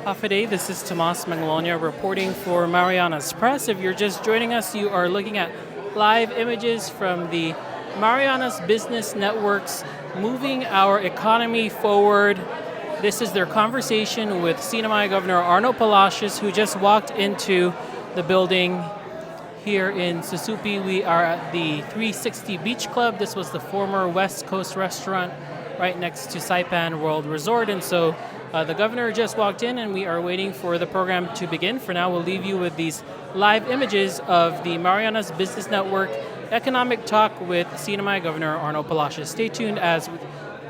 Day. This is Tomas Mangalonia reporting for Marianas Press. If you're just joining us, you are looking at live images from the Marianas Business Network's Moving Our Economy Forward. This is their conversation with CNMI Governor Arnold Palacios, who just walked into the building here in Susupe. We are at the 360 Beach Club. This was the former West Coast restaurant right next to Saipan World Resort. And so the governor just walked in and we are waiting for the program to begin. For now, we'll leave you with these live images of the Marianas Business Network Economic Talk with CNMI Governor Arnold Palacios. Stay tuned as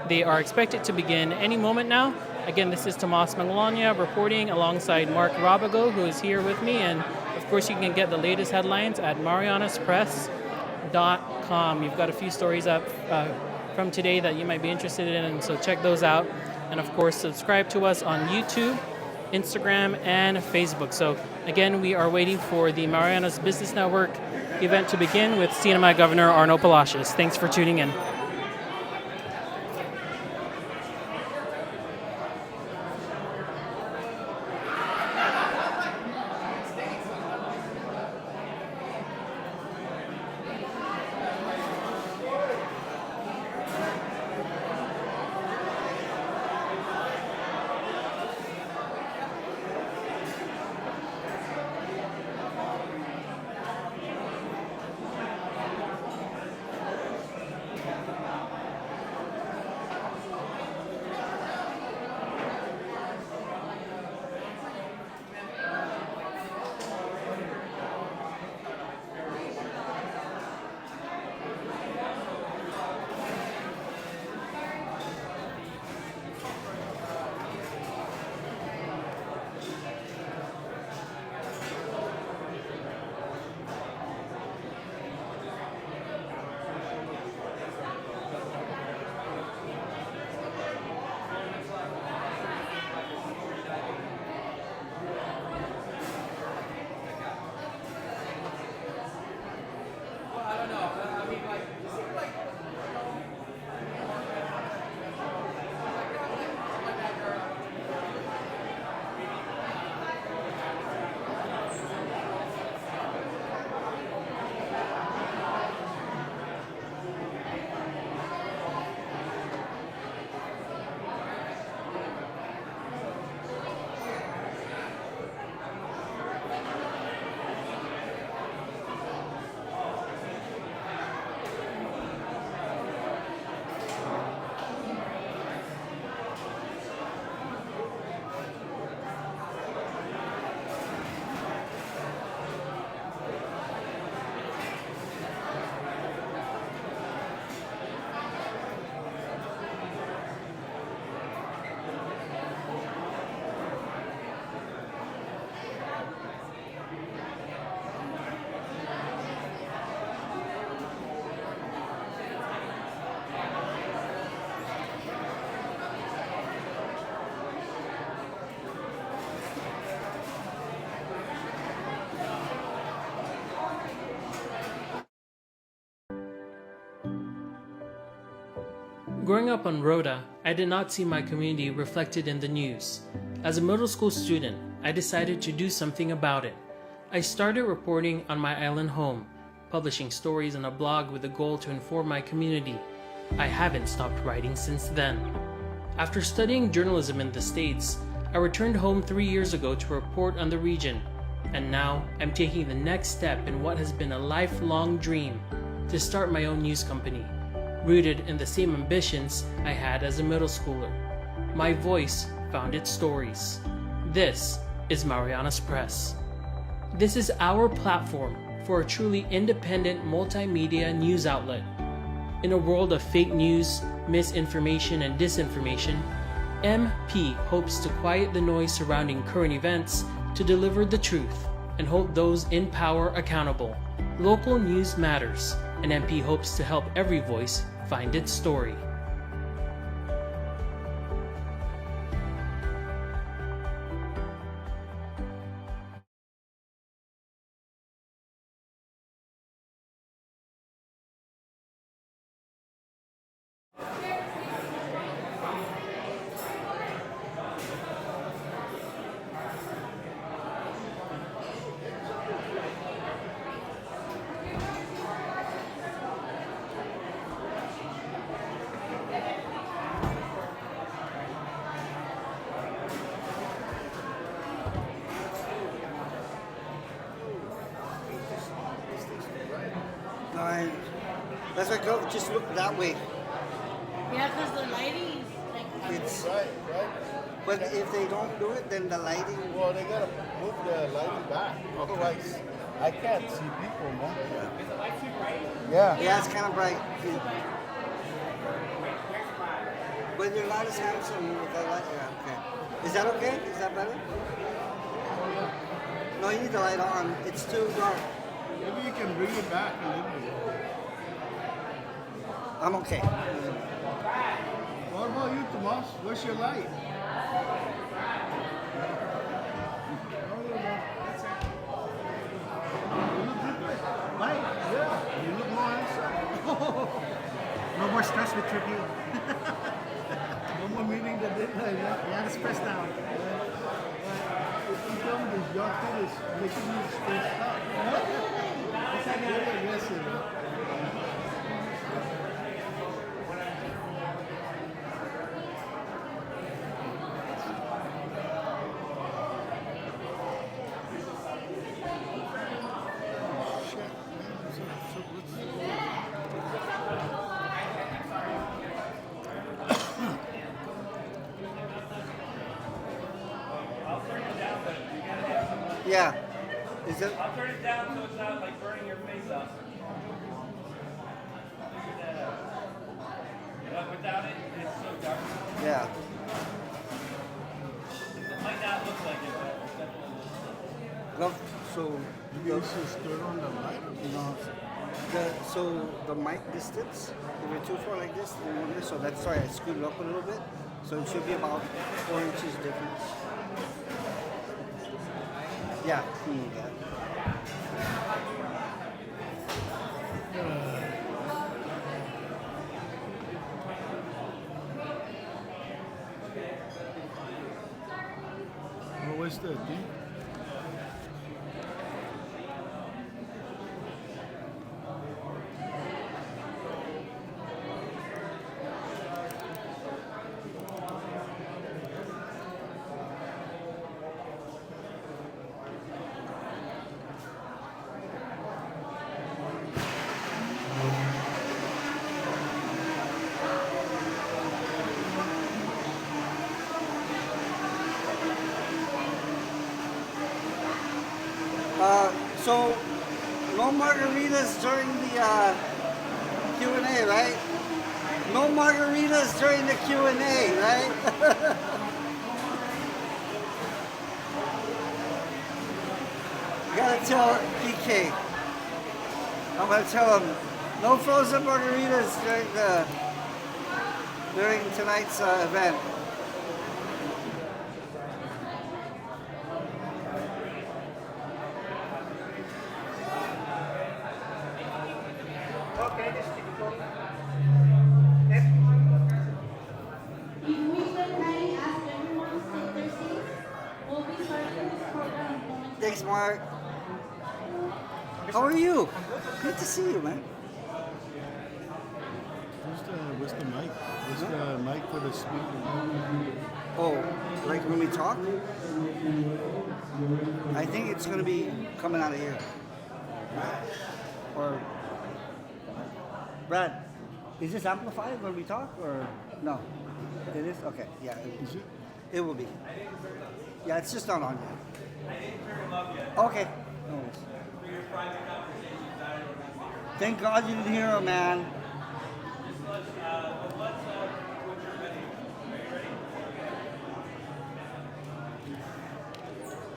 they are expected to begin any moment now. Again, this is Tomas Mangalonia reporting alongside Mark Robigo, who is here with me. And of course, you can get the latest headlines at marianaspress.com. You've got a few stories up from today that you might be interested in, and so check those out. And of course, subscribe to us on YouTube, Instagram, and Facebook. So again, we are waiting for the Marianas Business Network event to begin with CNMI Governor Arnold Palacios. Thanks for tuning in. Growing up on Rhoda, I did not see my community reflected in the news. As a middle school student, I decided to do something about it. I started reporting on my island home, publishing stories on a blog with the goal to inform my community. I haven't stopped writing since then. After studying journalism in the States, I returned home 3 years ago to report on the region, and now I'm taking the next step in what has been a lifelong dream, to start my own news company, rooted in the same ambitions I had as a middle schooler. My voice found its stories. This is Marianas Press. This is our platform for a truly independent multimedia news outlet. In a world of fake news, misinformation, and disinformation, MP hopes to quiet the noise surrounding current events to deliver the truth and hold those in power accountable. Local news matters, and MP hopes to help every voice find its story. So go, just look that way. Yeah, because the lighting is like. It's, Right. but if they don't do it, then the lighting. Well, they gotta move the lighting back. Otherwise, I can't see people, man. Is the light too bright? Yeah. Yeah, it's kind of bright. But you're not as handsome with that light. Yeah, okay. Is that okay? Is that better? No, you need the light on. It's too dark. Maybe you can bring it back a little bit. I'm okay. What about you, Tomas? Where's your light? You look different. Light? Yeah, you look more handsome. No more stress with tribute. No more meeting the deadline, yeah? Yeah, the stress down. If you come this your kid is making you stressed out. It's like very aggressive, huh? Yeah. Is it? I'll turn it down so it's not like burning your face off. But without it, it's so dark. Yeah. It might not look like it, but it's definitely. Love. So You just turn on the light. so the mic distance. If you're too far like this, then one this. So that's why I scooted up a little bit. So it should be about 4 inches difference. Yeah. What's the thing? So no margaritas during the Q&A, right? No margaritas during the Q&A, right? You gotta tell PK. I'm gonna tell him no frozen margaritas during tonight's event. If we could kindly ask everyone to take their seats, we'll be starting this program momentarily. Thanks, Mark. How are you? Good to see you, man. Where's the mic? Where's the mic for the speaker? Oh, like when we talk? I think it's gonna be coming out of here. Or Brad, is this amplified when we talk or no? It is? Okay, yeah. Is it? It will be. Yeah, it's just not on yet. Okay. No worries. Thank God you didn't hear him, man.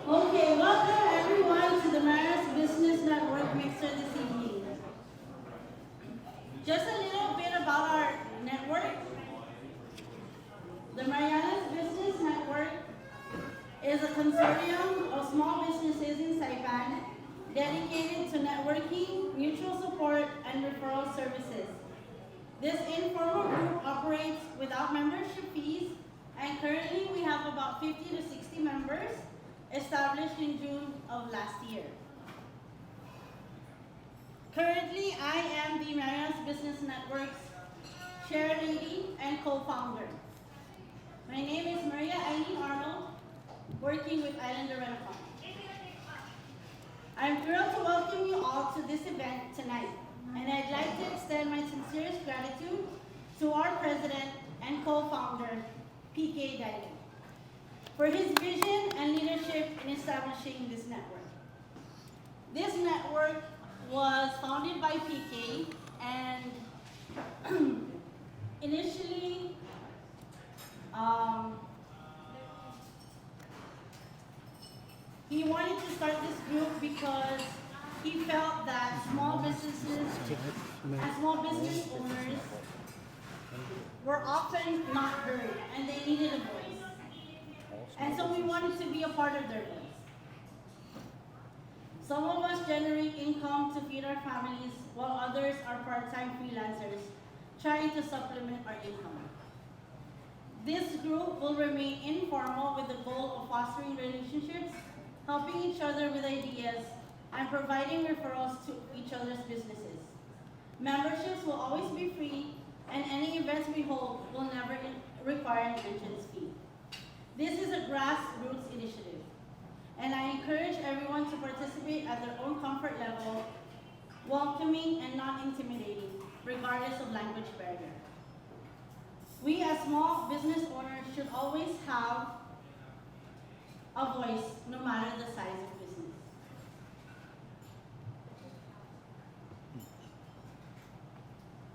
Okay, welcome everyone to the Marianas Business Network Mixer this evening. Just a little bit about our network. The Marianas Business Network is a consortium of small businesses in Saipan dedicated to networking, mutual support, and referral services. This informal group operates without membership fees, and currently we have about 50 to 60 members established in June of last year. Currently, I am the Marianas Business Network's chair lady and co-founder. My name is Maria Eileen Arnold, working with Islander Renafon. I'm thrilled to welcome you all to this event tonight, and I'd like to extend my sincerest gratitude to our president and co-founder, PK Daily, for his vision and leadership in establishing this network. This network was founded by PK and initially he wanted to start this group because he felt that small businesses and small business owners were often not heard and they needed a voice. And so we wanted to be a part of their voice. Some of us generate income to feed our families, while others are part-time freelancers trying to supplement our income. This group will remain informal with the goal of fostering relationships, helping each other with ideas, and providing referrals to each other's businesses. Memberships will always be free, and any events we hold will never require an entrance fee. This is a grassroots initiative, and I encourage everyone to participate at their own comfort level, welcoming and not intimidating, regardless of language barrier. We as small business owners should always have a voice, no matter the size of business.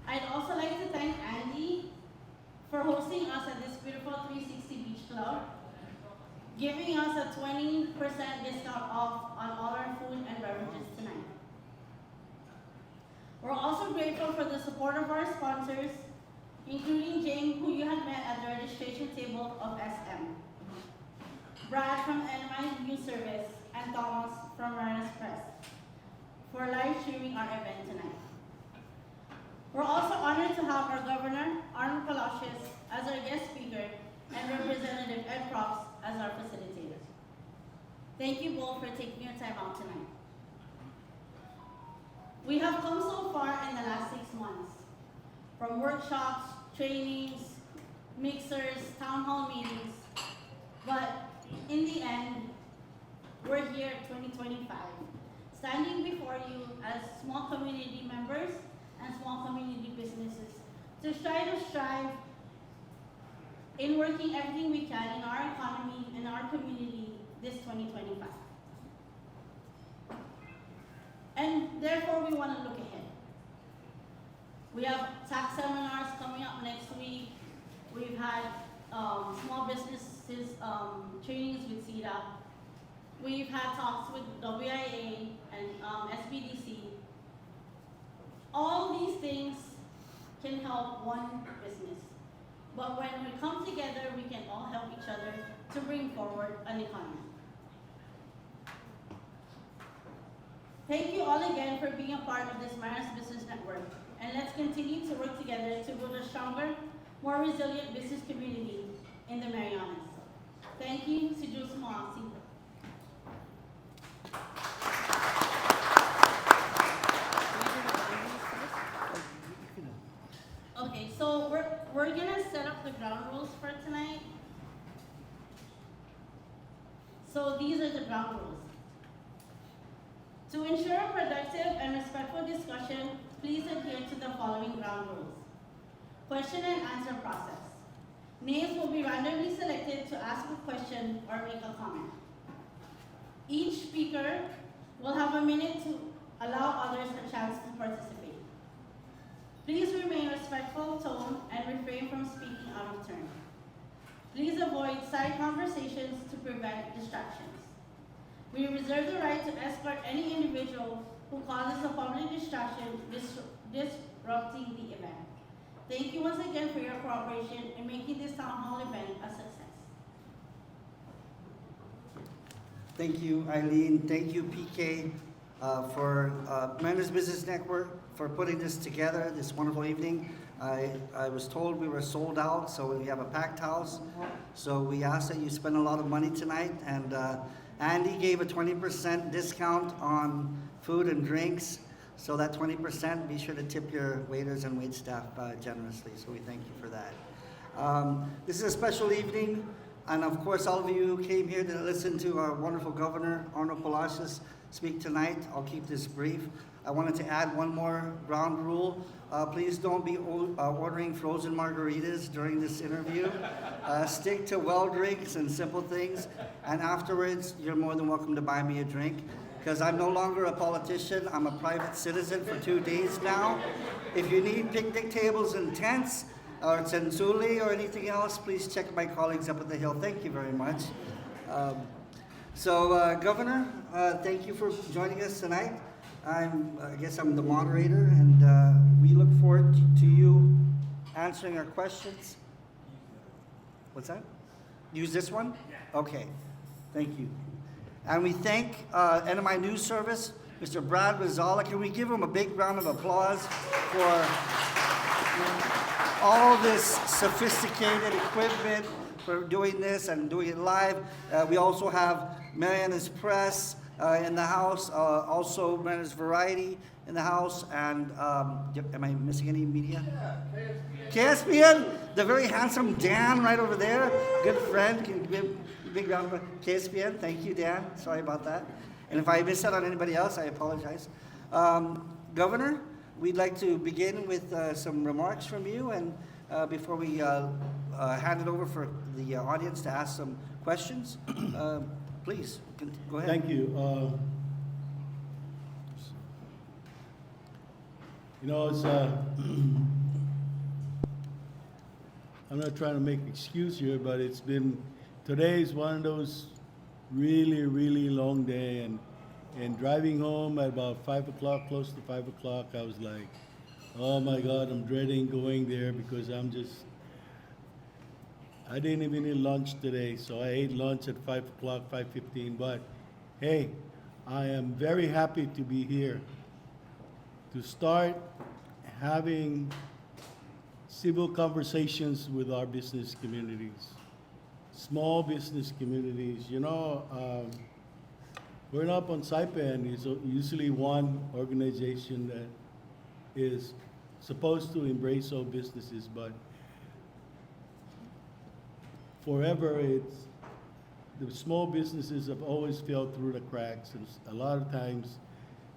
I'd also like to thank Andy for hosting us at this beautiful 360 Beach Club, giving us a 20% discount off on all our food and beverages tonight. We're also grateful for the support of our sponsors, including Jane, who you had met at the registration table of SM, Brad from NMI News Service, and Thomas from Marianas Press for live streaming our event tonight. We're also honored to have our Governor, Arnold Palacios, as our guest speaker, and Representative Ed Props as our facilitator. Thank you both for taking your time out tonight. We have come so far in the last 6 months, from workshops, trainings, mixers, town hall meetings, but in the end, we're here 2025, standing before you as small community members and small community businesses to try to strive in working everything we can in our economy and our community this 2025. And therefore, we want to look ahead. We have tax seminars coming up next week. We've had small businesses trainings with CEDA. We've had talks with WIA and SBDC. All these things can help one business. But when we come together, we can all help each other to bring forward an economy. Thank you all again for being a part of this Marianas Business Network. And let's continue to work together to build a stronger, more resilient business community in the Marianas. Thank you. Si Diyos Moasi. Okay, so we're gonna set up the ground rules for tonight. So these are the ground rules. To ensure a productive and respectful discussion, please adhere to the following ground rules. Question and answer process. Names will be randomly selected to ask a question or make a comment. Each speaker will have a minute to allow others a chance to participate. Please remain respectful tone and refrain from speaking out of turn. Please avoid side conversations to prevent distractions. We reserve the right to escort any individual who causes a public distraction disrupting the event. Thank you once again for your cooperation in making this town hall event a success. Thank you, Eileen. Thank you, PK, for Marianas Business Network for putting this together, this wonderful evening. I was told we were sold out, so we have a packed house. So we ask that you spend a lot of money tonight. And Andy gave a 20% discount on food and drinks. So that 20%, be sure to tip your waiters and wait staff generously. So we thank you for that. This is a special evening. And of course, all of you came here to listen to our wonderful governor, Arnold Palacios, speak tonight. I'll keep this brief. I wanted to add one more ground rule. Please don't be ordering frozen margaritas during this interview. Stick to well drinks and simple things. And afterwards, you're more than welcome to buy me a drink. Because I'm no longer a politician. I'm a private citizen for 2 days now. If you need picnic tables and tents, or tsensuli or anything else, please check my colleagues up at the Hill. Thank you very much. Governor, thank you for joining us tonight. I guess I'm the moderator, and we look forward to you answering our questions. What's that? Use this one? Okay. Thank you. And we thank NMI News Service, Mr. Brad Rizala. Can we give him a big round of applause for all this sophisticated equipment for doing this and doing it live? We also have Marianas Press in the house, also Marianas Variety in the house, and am I missing any media? KSPN, the very handsome Dan right over there, good friend. Can you give a big round of KSPN? Thank you, Dan. Sorry about that. And if I missed out on anybody else, I apologize. Governor, we'd like to begin with some remarks from you, and before we hand it over for the audience to ask some questions, please go ahead. Thank you. It's I'm not trying to make excuse here, but today is one of those really, really long day, and driving home at about 5 o'clock, close to 5 o'clock, I was like, oh my God, I'm dreading going there because I didn't even eat lunch today, so I ate lunch at 5 o'clock, 5:15, but hey, I am very happy to be here to start having civil conversations with our business communities, small business communities. Growing up on Saipan is usually one organization that is supposed to embrace all businesses, but forever the small businesses have always fell through the cracks, and a lot of times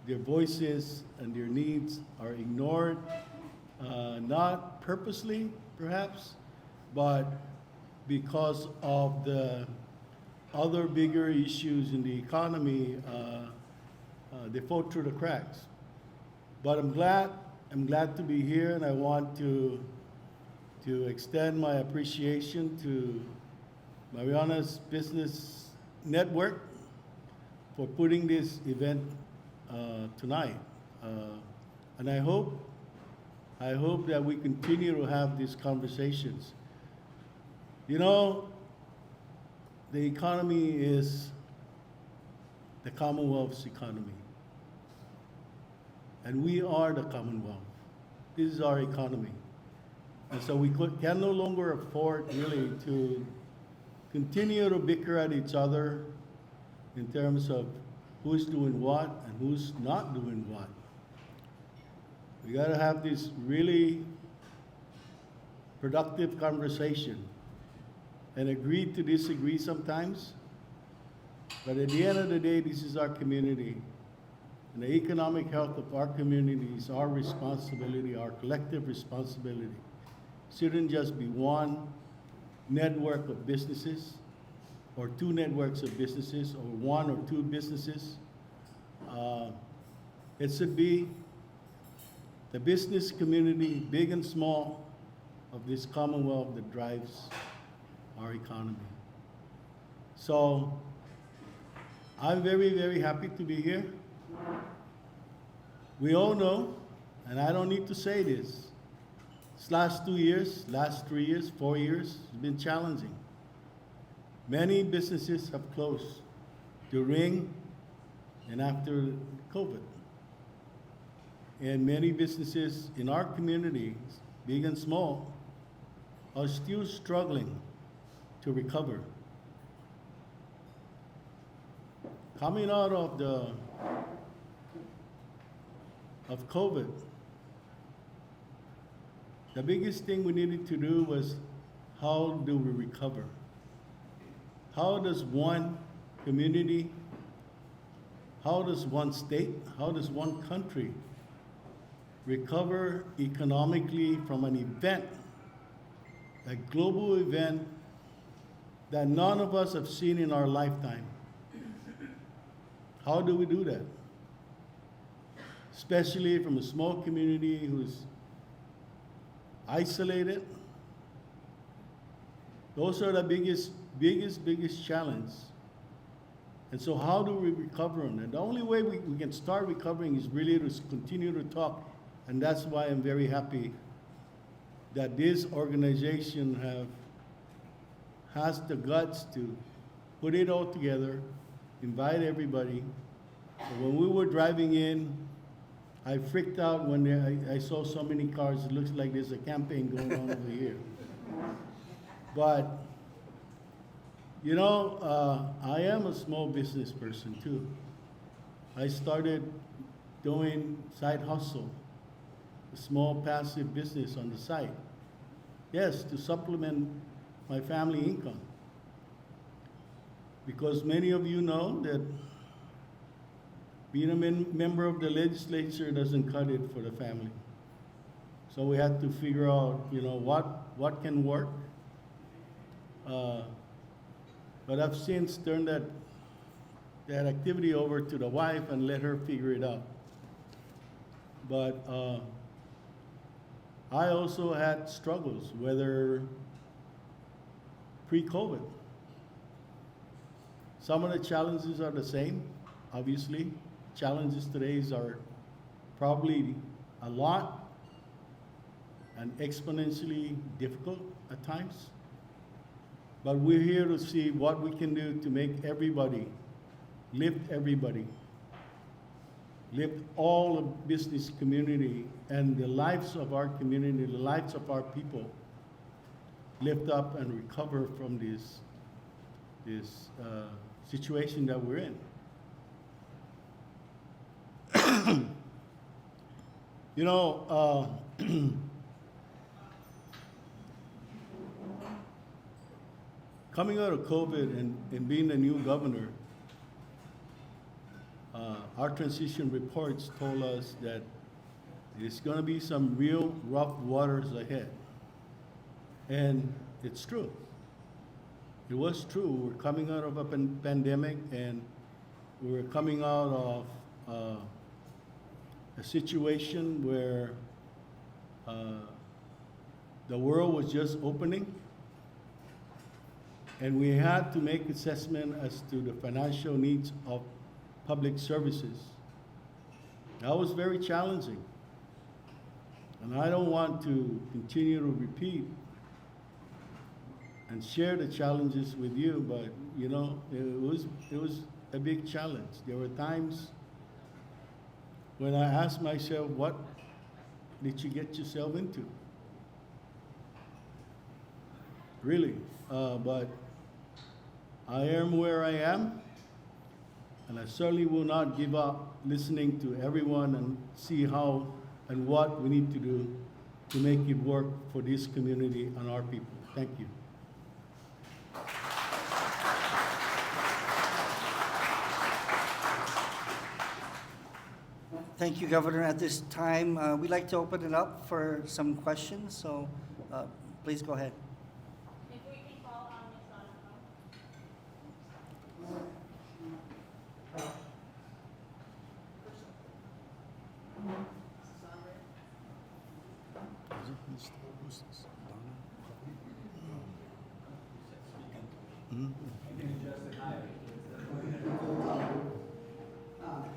their voices and their needs are ignored, not purposely perhaps, but because of the other bigger issues in the economy, they fall through the cracks. But I'm glad to be here, and I want to extend my appreciation to Marianas Business Network for putting this event tonight. And I hope that we continue to have these conversations. The economy is the Commonwealth's economy. And we are the Commonwealth. This is our economy. And so we can no longer afford really to continue to bicker at each other in terms of who's doing what and who's not doing what. We got to have this really productive conversation and agree to disagree sometimes. But at the end of the day, this is our community. And the economic health of our community is our responsibility, our collective responsibility. It shouldn't just be one network of businesses or two networks of businesses or one or two businesses. It should be the business community, big and small, of this Commonwealth that drives our economy. So I'm very, very happy to be here. We all know, and I don't need to say this last 2 years, last 3 years, 4 years, has been challenging. Many businesses have closed during and after COVID. And many businesses in our communities, big and small, are still struggling to recover. Coming out of COVID, the biggest thing we needed to do was, how do we recover? How does one community how does one state, how does one country recover economically from an event, a global event that none of us have seen in our lifetime? How do we do that? Especially from a small community who's isolated. Those are the biggest challenge. And so how do we recover on that? The only way we can start recovering is really to continue to talk. And that's why I'm very happy that this organization has the guts to put it all together, invite everybody. And when we were driving in, I freaked out when I saw so many cars. It looks like there's a campaign going on over here. But, you know, I am a small business person too. I started doing side hustle, a small passive business on the side. Yes, to supplement my family income. Because many of you know that being a member of the legislature doesn't cut it for the family. So we had to figure out, you know, what can work. But I've since turned that activity over to the wife and let her figure it out. But I also had struggles, whether pre-COVID. Some of the challenges are the same, obviously. Challenges today are probably a lot and exponentially difficult at times. But we're here to see what we can do to make everybody, lift all the business community and the lives of our community, the lives of our people, lift up and recover from this situation that we're in. You know, coming out of COVID and being the new governor, our transition reports told us that there's going to be some real rough waters ahead. And it's true. It was true. We're coming out of a pandemic, and we're coming out of a situation where the world was just opening, and we had to make assessment as to the financial needs of public services. That was very challenging. And I don't want to continue to repeat and share the challenges with you, but you know, it was a big challenge. There were times when I asked myself, what did you get yourself into? Really, but I am where I am, and I certainly will not give up listening to everyone and see how and what we need to do to make it work for this community and our people. Thank you. Thank you, Governor. At this time, we'd like to open it up for some questions, so please go ahead. If we can call on Ms.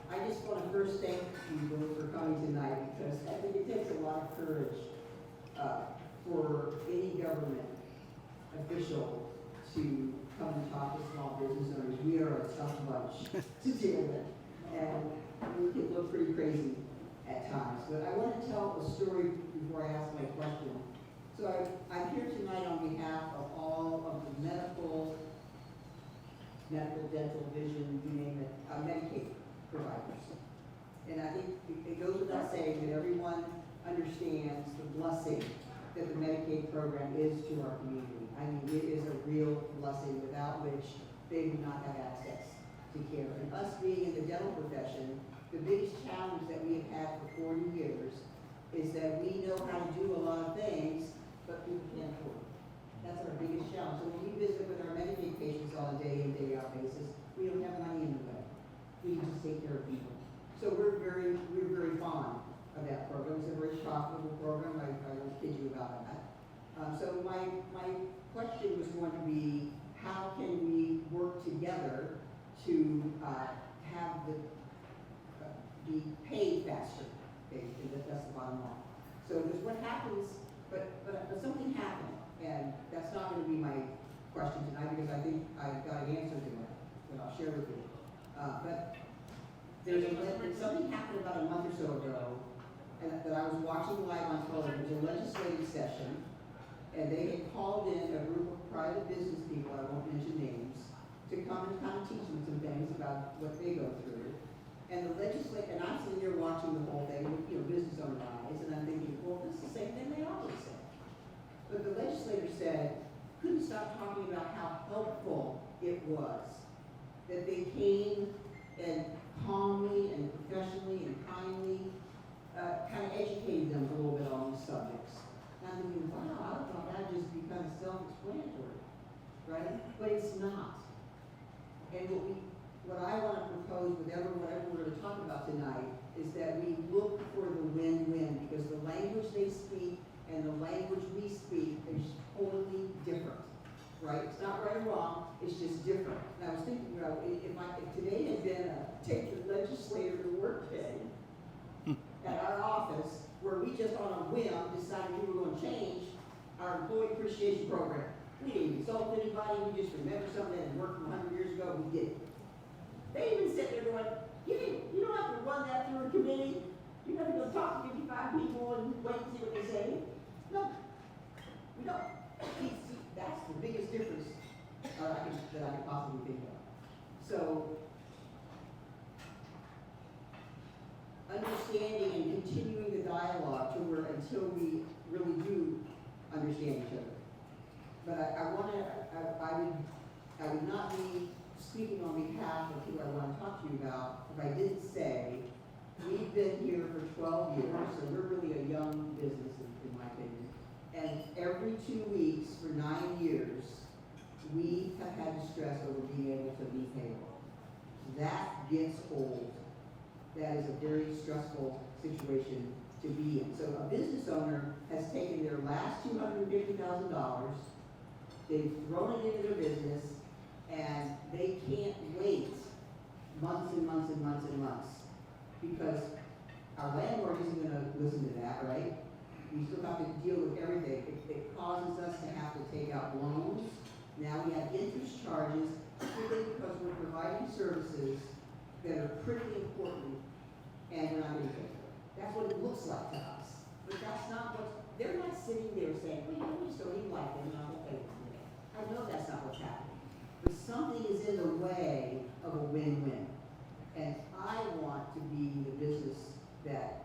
I just want to first thank you both for coming tonight, because I think it takes a lot of courage for any government official to come and talk to small business owners. We are a tough bunch to deal with, and we can look pretty crazy at times. But I want to tell a story before I ask my question. So I'm here tonight on behalf of all of the medical, dental, vision, you name it, Medicaid providers. And I think it goes without saying that everyone understands the blessing that the Medicaid program is to our community. I mean, it is a real blessing without which they would not have access to care. And us being in the dental profession, the biggest challenge that we have had for 40 years is that we know how to do a lot of things, but people can't afford it. That's our biggest challenge. So when we visit with our Medicaid patients on a day in, day out basis, we don't have money in the bank. We just take care of people. So we're very fond of that program. It's a very profitable program. I don't kid you about that. So my question was going to be, how can we work together to have be paid faster? Okay, that's the bottom line. So there's what happens, but something happened, and that's not going to be my question tonight because I think I've got an answer to it that I'll share with you. But something happened about a month or so ago, and that I was watching live on television. It was a legislative session, and they had called in a group of private business people, I won't mention names, to come and kind of teach them some things about what they go through. And the legislature, and I'm sitting there watching the whole thing with, business owner eyes, and I'm thinking, well, this is the same thing they always say. But the legislator said, couldn't stop talking about how helpful it was that they came and calmly and professionally and kindly kind of educated them a little bit on these subjects. And I'm thinking, wow, I thought that'd just be kind of self-explanatory, right? But it's not. And what I want to propose with whatever we're going to talk about tonight is that we look for the win-win, because the language they speak and the language we speak is totally different, right? It's not right or wrong, it's just different. And I was thinking, if today had been a take the legislator to work day at our office, where we just on a whim decided we were going to change our employee appreciation program. We didn't insult anybody, we just remembered something that had worked from 100 years ago, we did it. They even sit there going, you don't have to run that through a committee. You have to go talk to 55 people and wait and see what they say. No, we don't. See, that's the biggest difference that I could possibly think of. So, understanding and continuing the dialogue until we really do understand each other. But I would not be speaking on behalf of who I want to talk to you about if I didn't say we've been here for 12 years, so we're really a young business in my opinion. And every 2 weeks for 9 years, we have had to stress over being able to meet payroll. That gets old. That is a very stressful situation to be in. So a business owner has taken their last $250,000, they've thrown it into their business, and they can't wait months and months and months and months, because our landlord isn't going to listen to that, right? We still have to deal with everything. It causes us to have to take out loans. Now we have interest charges, simply because we're providing services that are pretty important, and we're not going to pay for it. That's what it looks like to us. But that's not what, they're not sitting there saying, well, we just don't even like them, and I'm going to pay for it. I know that's not what's happening. But something is in the way of a win-win. And I want to be the business that,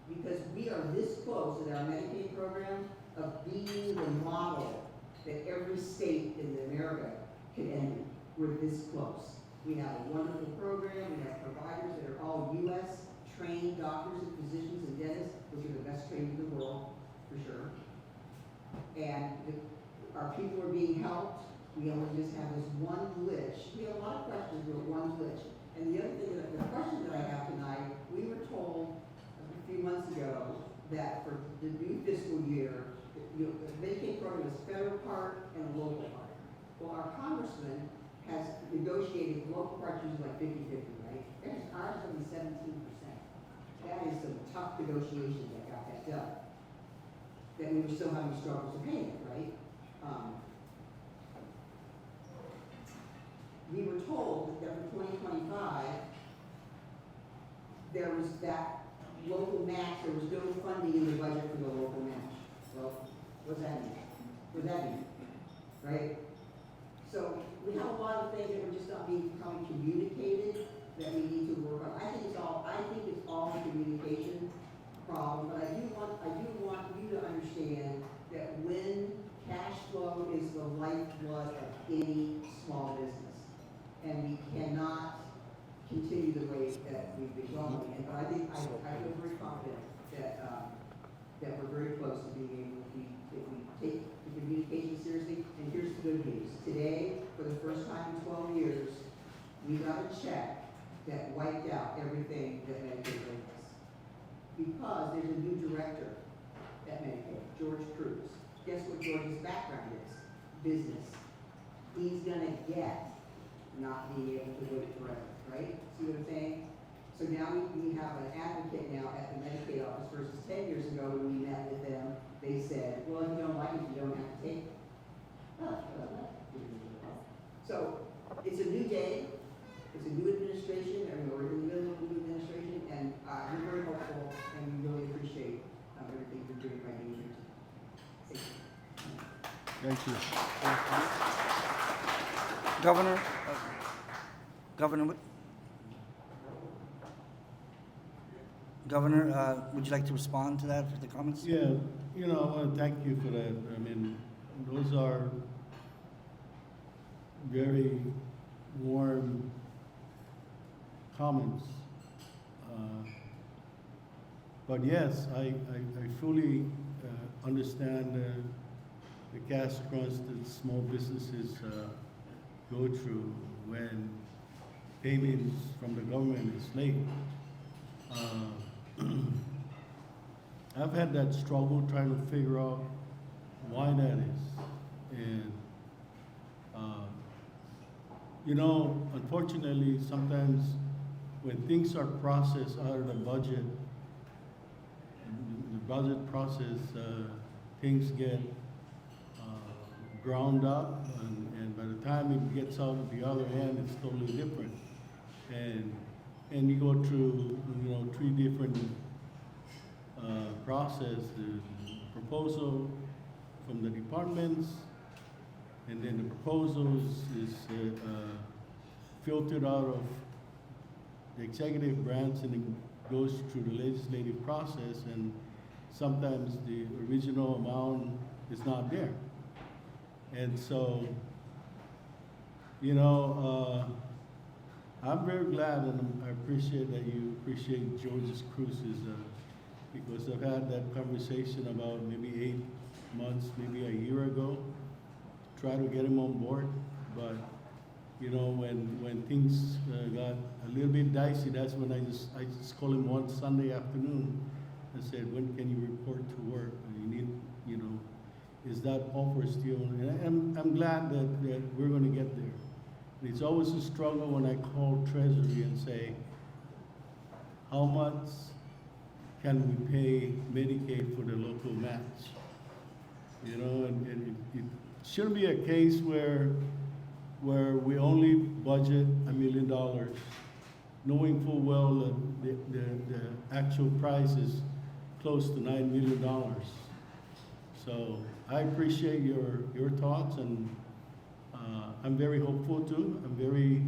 because we are this close in our Medicaid program of being the model that every state in America can envy. We're this close. We have a wonderful program. We have providers that are all U.S. trained doctors and physicians and dentists, which are the best trained in the world, for sure. And our people are being helped. We only just have this one glitch. We have a lot of questions, but one glitch. And the other thing, the question that I have tonight, we were told a few months ago that for the new fiscal year, the Medicaid program is federal part and a local part. Well, our congressman has negotiated the local part usually like 50-50, right? Ours is only 17%. That is some tough negotiations that got that done. That we were still having struggles to pay it, right? We were told that for 2025, there was that local match, there was no funding in the budget for the local match. Well, what's that mean? What does that mean? Right? So we have a lot of things that are just not being probably communicated that we need to work on. I think it's all a communication problem, but I do want you to understand that when cash flow is the lifeblood of any small business, and we cannot continue the way that we've been going. And but I feel very confident that we're very close to being able to if we take the communication seriously. And here's the good news. Today, for the first time in 12 years, we got a check that wiped out everything that Medicaid owed us. Because there's a new director at Medicaid, George Cruz. Guess what George's background is? Business. He's gonna get not being able to wait forever, right? See what I'm saying? So now we have an advocate now at the Medicaid office versus 10 years ago when we met with them, they said, well, if you don't like it, you don't have to take it. So it's a new day, it's a new administration, and we're in the middle of a new administration, and we're very hopeful, and we really appreciate everything you're doing by being here today. Thank you. Thank you. Governor, Governor, would you like to respond to that, for the comments? Yeah, you know, I want to thank you for that. I mean, those are very warm comments. But yes, I fully understand the cash crunch that small businesses go through when payments from the government is late. I've had that struggle trying to figure out why that is. And, you know, unfortunately, sometimes when things are processed out of the budget process, things get ground up, and by the time it gets out of the other end, it's totally different. And you go through, you know, 3 different processes: proposal from the departments, and then the proposals is filtered out of the executive branch, and it goes through the legislative process, and sometimes the original amount is not there. And so, you know, I'm very glad, and I appreciate that you appreciate George Cruz's, because I've had that conversation about maybe 8 months, maybe a year ago, try to get him on board. But, you know, when things got a little bit dicey, that's when I just called him one Sunday afternoon and said, when can you report to work? You need, you know, is that offer still? And I'm glad that we're going to get there. It's always a struggle when I call Treasury and say, how much can we pay Medicaid for the local match? You know, and it shouldn't be a case where we only budget $1 million, knowing full well that the actual price is close to $9 million. So I appreciate your thoughts, and I'm very hopeful too. I'm very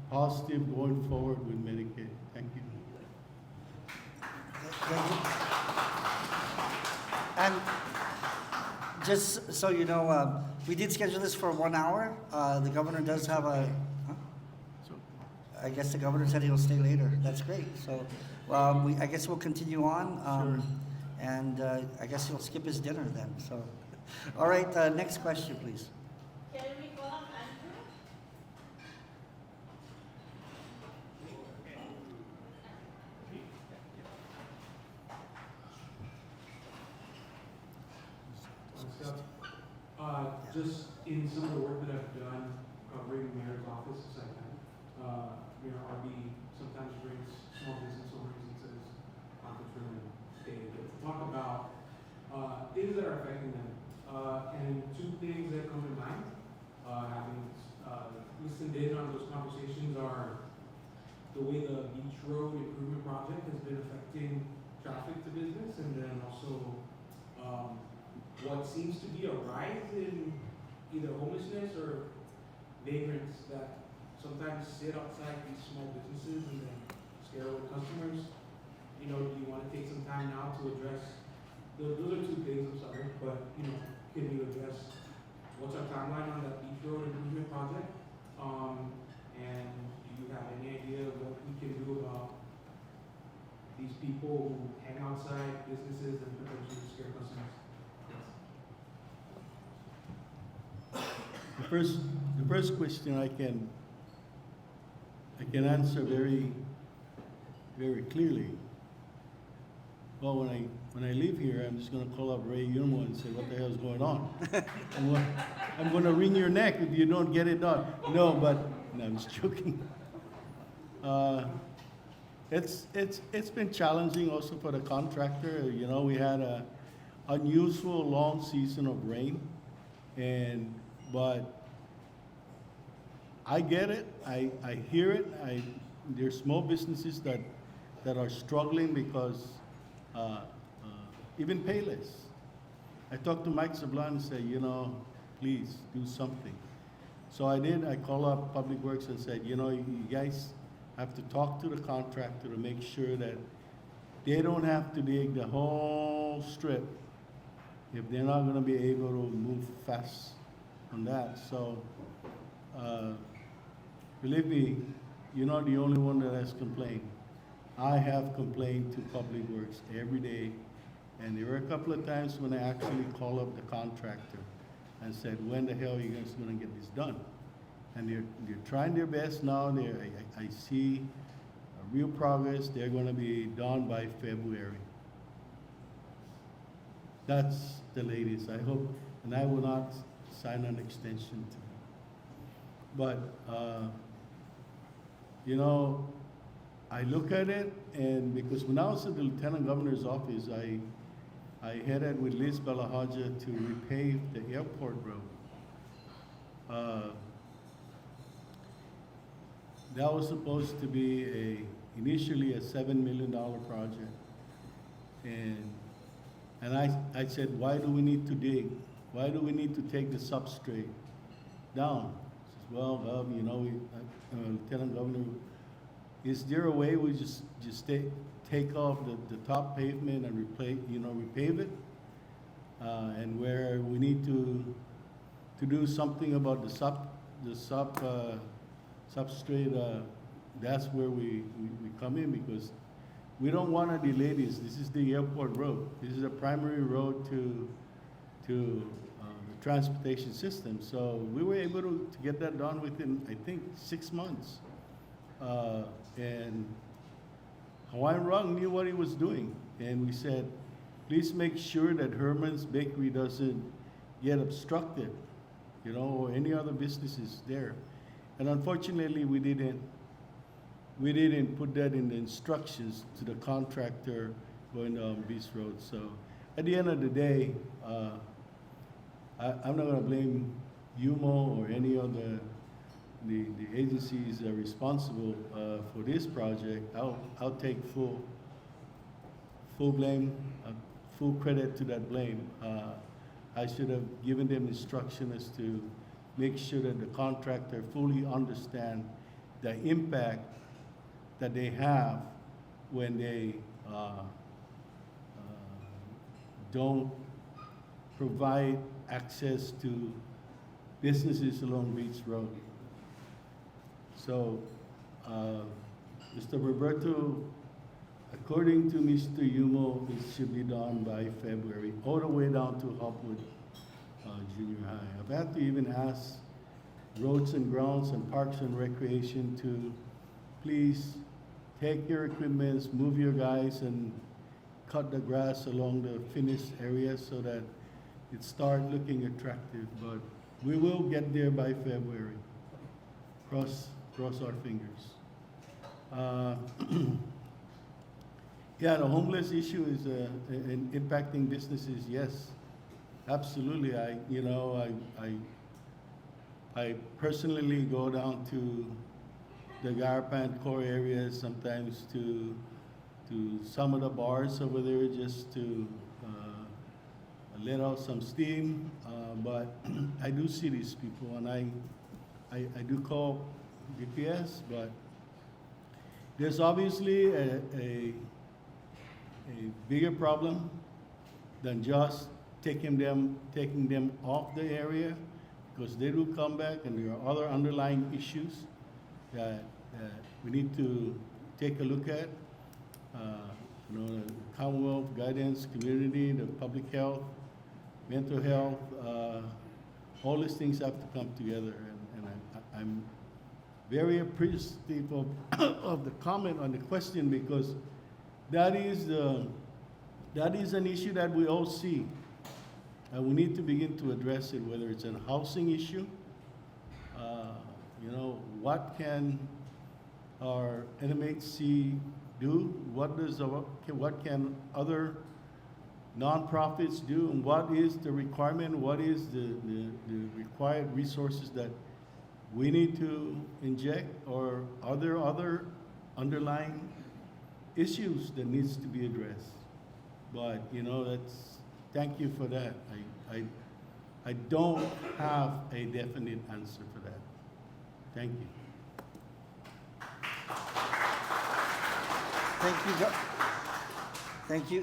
positive going forward with Medicaid. Thank you. And just so you know, we did schedule this for 1 hour. The governor does have a, I guess the governor said he'll stay later. That's great. So I guess we'll continue on. Sure. And I guess he'll skip his dinner then. So, all right, next question, please. Can we call up Andrew? Just in some of the work that I've done covering the mayor's office, as I can, Mayor RB sometimes brings small business owners into his conference room and to talk about things that are affecting them. And 2 things that come to mind, having listened in on those conversations, are the way the beach road improvement project has been affecting traffic to business, and then also what seems to be a rise in either homelessness or vagrants that sometimes sit outside these small businesses and then scare away customers. You know, do you want to take some time now to address those are 2 things, I'm sorry, but you know, can you address what's our timeline on that beach road improvement project? And the first question I can answer very, very clearly. Well, when I leave here, I'm just gonna call up Ray Yumo and say, what the hell's going on? I'm gonna wring your neck if you don't get it done. No, I'm just joking. It's been challenging also for the contractor. You know, we had a unusual long season of rain, but I get it. I hear it. There's small businesses that are struggling because even Payless. I talked to Mike Sablan and said, you know, please do something. So I did. I called up Public Works and said, you know, you guys have to talk to the contractor to make sure that they don't have to dig the whole strip if they're not going to be able to move fast on that. So believe me, you're not the only one that has complained. I have complained to Public Works every day, and there were a couple of times when I actually called up the contractor and said, when the hell are you guys going to get this done? And they're trying their best now. I see real progress. They're going to be done by February. That's the latest. I hope, and I will not sign an extension to it. But, you know, I look at it, and because when I was at the Lieutenant Governor's office, I headed with Liz Balahaja to repave the airport road. That was supposed to be initially a $7 million project. And I said, why do we need to dig? Why do we need to take the substrate down? He says, well, you know, Lieutenant Governor, is there a way we just take off the top pavement and repave it? And where we need to do something about the substrate, that's where we come in, because we don't want to delay this. This is the airport road. This is a primary road to the transportation system. So we were able to get that done within, I think, 6 months. And Hawaiian Rock knew what he was doing. And we said, please make sure that Herman's Bakery doesn't get obstructed, you know, or any other businesses there. And unfortunately, we didn't put that in the instructions to the contractor going down Beach Road. So at the end of the day, I'm not gonna blame UMO or any other the agencies are responsible for this project. I'll take full blame, full credit to that blame. I should have given them instruction as to make sure that the contractor fully understand the impact that they have when they don't provide access to businesses along Beach Road. So, Mr. Roberto, according to Mr. Yumo, it should be done by February, all the way down to Hopwood Junior High. I've had to even ask Roads and Grounds and Parks and Recreation to please take your equipment, move your guys, and cut the grass along the finished area so that it starts looking attractive. But we will get there by February. Cross our fingers. Yeah, the homeless issue is impacting businesses. Yes, absolutely. I personally go down to the Garapan core areas sometimes to some of the bars over there just to let out some steam. But I do see these people, and I do call DPS, but there's obviously a bigger problem than just taking them off the area, because they do come back, and there are other underlying issues that we need to take a look at. The Commonwealth guidance community, the public health, mental health, all these things have to come together, and I'm very appreciative of, of the comment on the question, because that is an issue that we all see. And we need to begin to address it, whether it's a housing issue, you know, what can our NMHC do? What can other nonprofits do? And what is the requirement? What is the required resources that we need to inject? Or are there other underlying issues that needs to be addressed? But, you know, thank you for that. I don't have a definite answer for that. Thank you.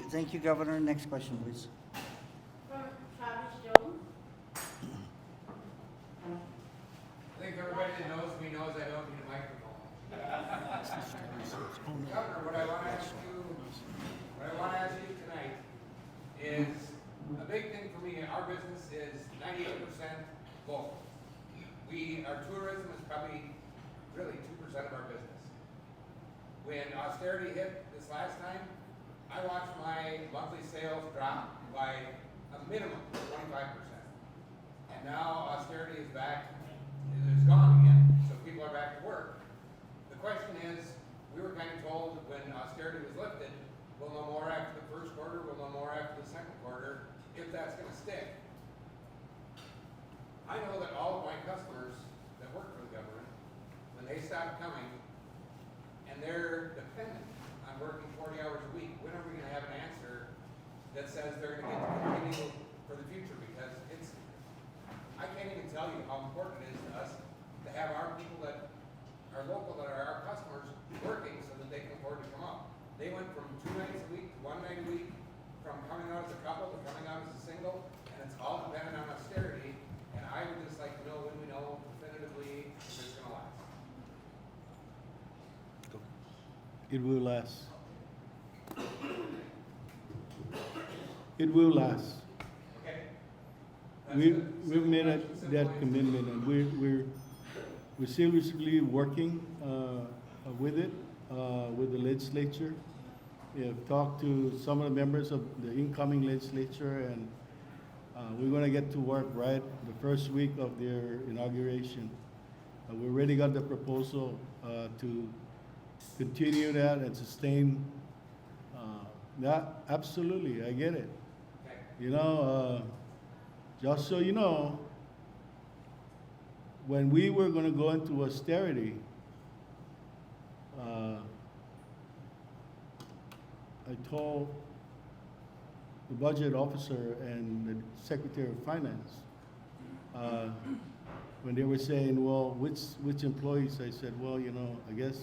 Thank you, Governor. Next question, please. From Travis Jones. I think everybody that knows me knows I don't need a microphone. Governor, what I want to ask you tonight is, a big thing for me, our business is 98% local. Our tourism is probably really 2% of our business. When austerity hit this last time, I watched my monthly sales drop by a minimum of 25%. And now austerity is back, it's gone again, so people are back to work. The question is, we were kind of told when austerity was lifted, we'll know more after the first quarter, we'll know more after the second quarter, if that's going to stick. I know that all of my customers that work for the government, when they stop coming, and they're dependent on working 40 hours a week, when are we going to have an answer that says they're going to get to continue for the future? Because I can't even tell you how important it is to us to have our people that are local, that are our customers, working so that they can afford to come up. They went from 2 nights a week to 1 night a week, from coming out as a couple to coming out as a single, and it's all dependent on austerity. And I would just like to know when we know definitively if it's going to last. It will last. It will last. Okay? We've made that commitment, and we're seriously working with it, with the legislature. We have talked to some of the members of the incoming legislature, and we're going to get to work right the first week of their inauguration. We already got the proposal to continue that and sustain that. Absolutely, I get it. Okay. You know, just so you know, when we were going to go into austerity, I told the budget officer and the Secretary of Finance, when they were saying, well, which employees? I said, well, you know, I guess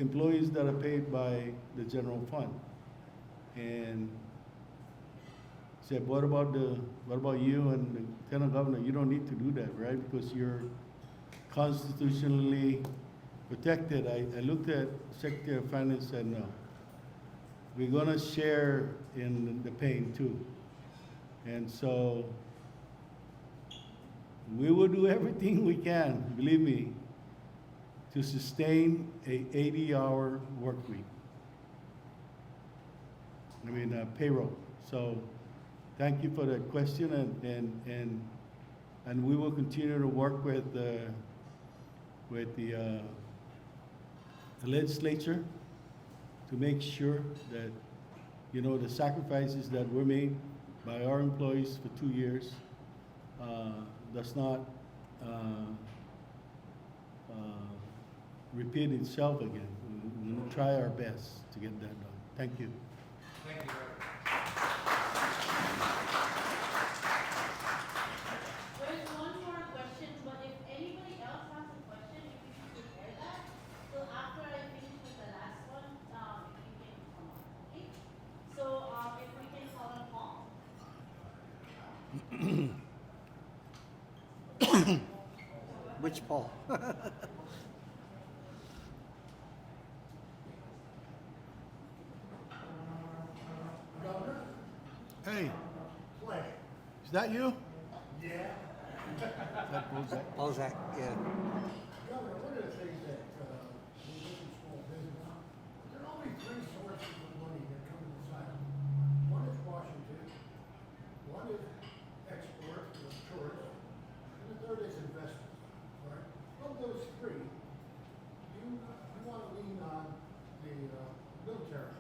employees that are paid by the general fund. And said, what about you and the Lieutenant Governor? You don't need to do that, right? Because you're constitutionally protected. I looked at Secretary of Finance and said, no. We're gonna share in the pain too. And so we will do everything we can, believe me, to sustain a 80-hour work week. I mean, payroll. So thank you for that question, and we will continue to work with the legislature to make sure that, you know, the sacrifices that were made by our employees for 2 years does not repeat itself again. We will try our best to get that done. Thank you. Thank you, Governor. There's one more question, but if anybody else has a question, if you can prepare that. So after I finish with the last one, if you can come on, okay? So, if we can call on Paul. Which Paul? Hey, is that you? Yeah. Balzac, yeah. Governor, one of the things that, we look at small business, there are only three sources of money that come to this island. One is Washington, one is export, tourists, and the third is investors, all right? Of those three, you want to lean on the, military.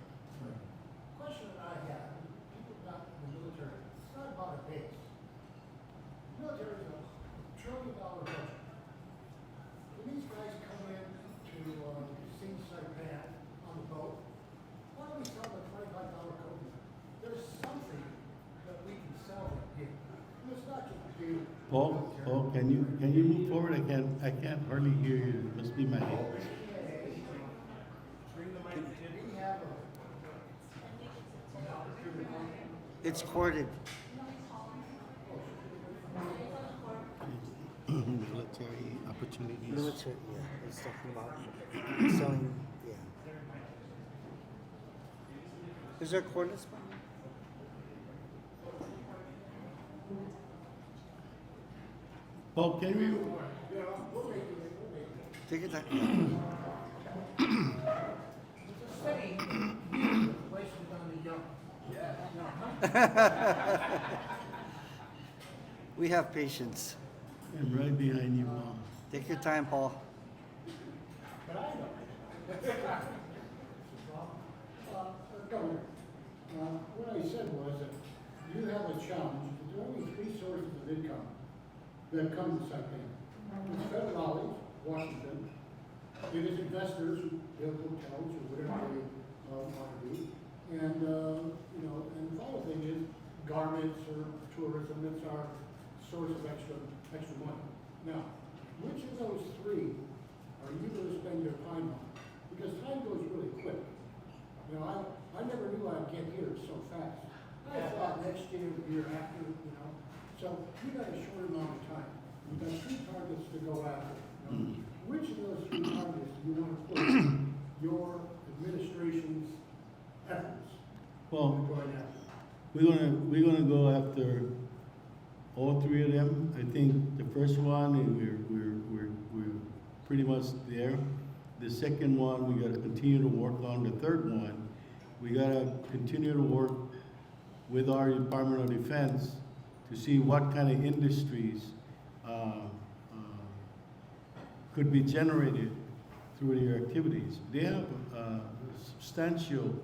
Question that I have, people not in the military, it's not about a base. The military is a $1 trillion budget. When these guys come in to see Saipan on the boat, why don't we sell them a $25 coconut? There's something that we can sell them here. And it's not just the Paul, can you move forward? I can't hardly hear you. It must be my head. We have a It's corded. Military opportunities. Military, yeah, it's talking about selling, yeah. Is there coordinates? Paul, can you? Take your time. It's a city, wasted on the young. We have patience. I'm right behind you, Mom. Take your time, Paul. Governor, what I said was that you have a challenge, that there are only three sources of income that come to Saipan. It's federal knowledge, Washington. It is investors who build hotels or whatever they want to do. And, and the final thing is garments or tourism. That's our source of extra money. Now, which of those three are you going to spend your time on? Because time goes really quick. I never knew I'd get here so fast. I thought next year, the year after, So you got a short amount of time. You've got three targets to go after. Which of those three targets do you want to put your administration's efforts Well, going after? we're gonna go after all three of them. I think the first one, we're pretty much there. The second one, we gotta continue to work on. The third one, we gotta continue to work with our Department of Defense to see what kind of industries could be generated through their activities. They have a substantial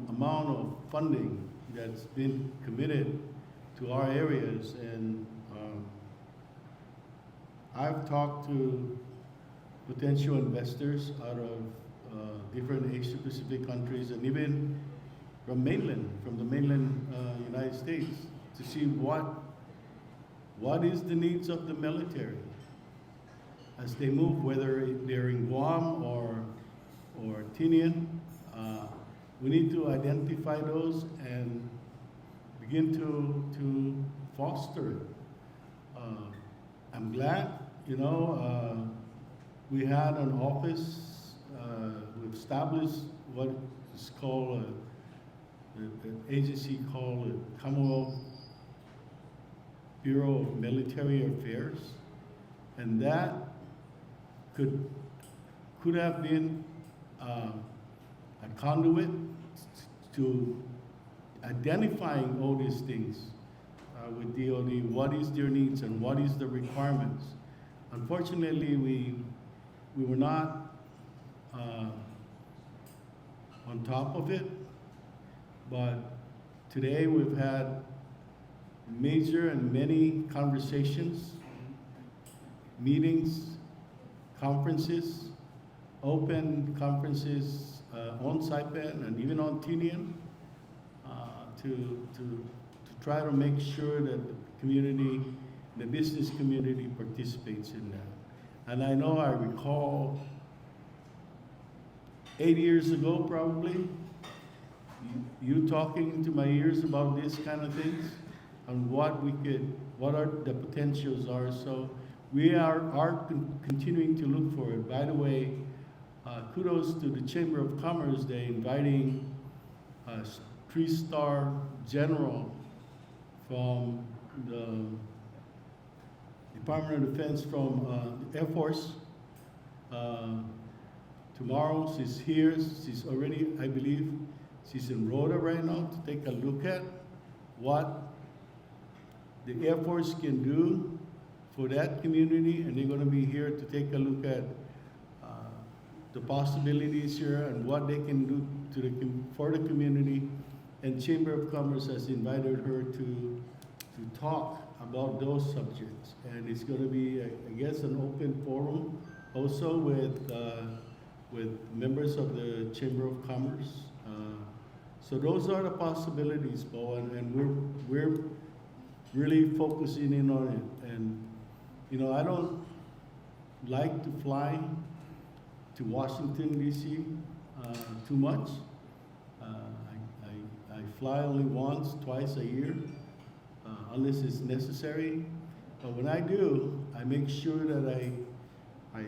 amount of funding that's been committed to our areas, and I've talked to potential investors out of different Asia Pacific countries, and even from the mainland United States, to see what is the needs of the military as they move, whether they're in Guam or Tinian. We need to identify those and begin to foster it. I'm glad, we had an office, we've established what is called an agency called the Commonwealth Bureau of Military Affairs, and that could have been a conduit to identifying all these things with DoD, what is their needs and what is the requirements. Unfortunately, we were not on top of it, but today we've had major and many conversations, meetings, conferences, open conferences on Saipan and even on Tinian to try to make sure that the community, the business community participates in that. And I recall 8 years ago probably, you talking into my ears about this kind of things and what our the potentials are. So we are continuing to look for it. By the way, kudos to the Chamber of Commerce. They're inviting a 3-star general from the Department of Defense from the Air Force. Tomorrow she's here. She's already, I believe, she's in Rhoda right now to take a look at what the Air Force can do for that community, and they're going to be here to take a look at the possibilities here and what they can do to for the community. And Chamber of Commerce has invited her to talk about those subjects, and it's going to be, I guess, an open forum also with members of the Chamber of Commerce. So those are the possibilities, Bo, and we're really focusing in on it. And you know, I don't like to fly to Washington D.C. Too much. I fly only once, twice a year, unless it's necessary. But when I do, I make sure that I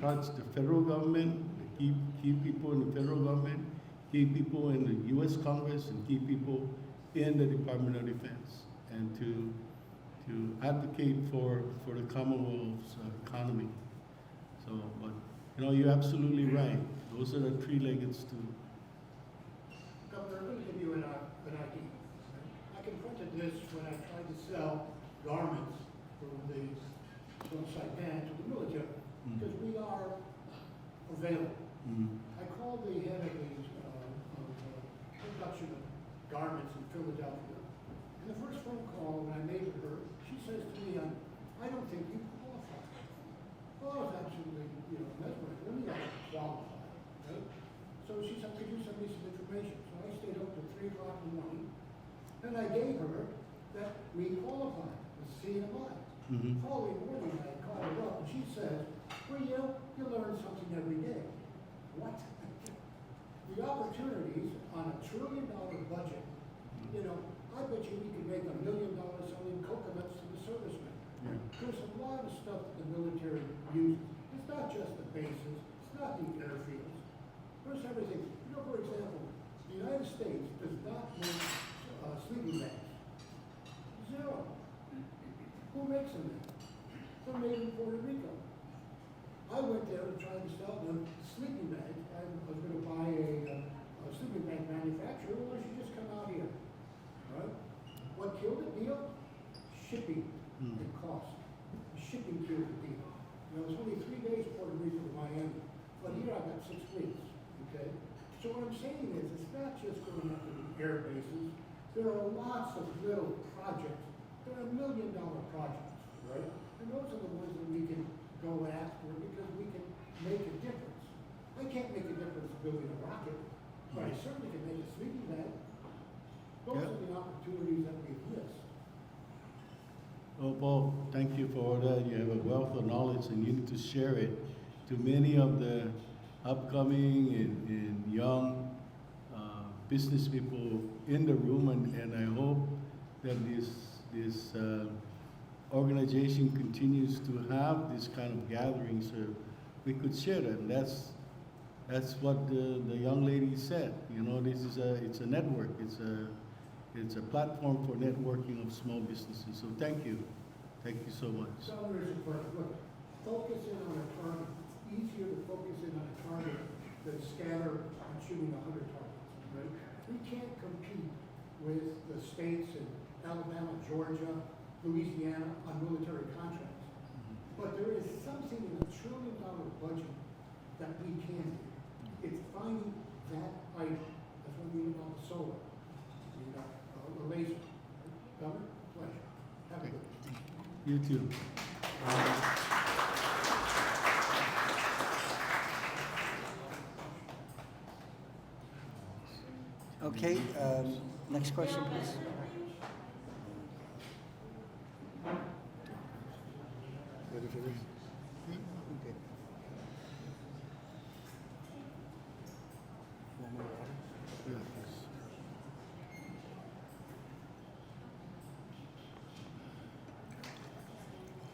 touch the federal government, keep people in the federal government, keep people in the U.S. Congress, and keep people in the Department of Defense, and to advocate for the Commonwealth's economy. So, but you know, you're absolutely right. Those are the three-legged stool. Governor, let me give you an idea. I confronted this when I tried to sell garments from Saipan to the military, because we are available. I called the head of the production of garments in Philadelphia, and the first phone call when I made with her, she says to me, I don't think you qualify. Well, I was absolutely, mesmerized. Let me qualify, right? So she said, could you send me some information? So I stayed up till 3 o'clock in the morning, and I gave her that we qualified, the CMI. Following morning, I called her up, and she says, well, you learn something every day. What? The opportunities on $1 trillion budget, I bet you we could make $1 million selling coconuts to the servicemen. Yeah. There's a lot of stuff that the military uses. It's not just the bases, it's not the airfields. There's everything. For example, the United States does not make sleeping bags. Zero. Who makes them then? They're made in Puerto Rico. I went there and tried to sell them sleeping bags. I was going to buy a sleeping bag manufacturer. Well, she just come out here. Right? What killed the deal? Shipping and cost. The shipping killed the deal. It was only 3 days Puerto Rico to Miami, but here I got 6 weeks. Okay? So what I'm saying is, it's not just going after the air bases. There are lots of little projects. There are $1 million projects, right? And those are the ones that we can go after because we can make a difference. I can't make a difference building a rocket, but I certainly can make a sleeping bag. Those are the opportunities that we've missed. Oh, Paul, thank you for all that. You have a wealth of knowledge, and you need to share it to many of the upcoming and young business people in the room, and I hope that this organization continues to have this kind of gatherings so we could share that. And that's what the young lady said. This is it's a network. It's a platform for networking of small businesses. So thank you so much. So there's a question. Look, focus in on a target. It's easier to focus in on a target than scatter and shooting 100 targets. Right? We can't compete with the states in Alabama, Georgia, Louisiana on military contracts. But there is something in the $1 trillion budget that we can do. It's finding that item. That's what we mean about the solar. The laser. Governor, pleasure. Have a good day. You too. Okay, next question, please. Ready for this? Okay. Want more water? Yeah.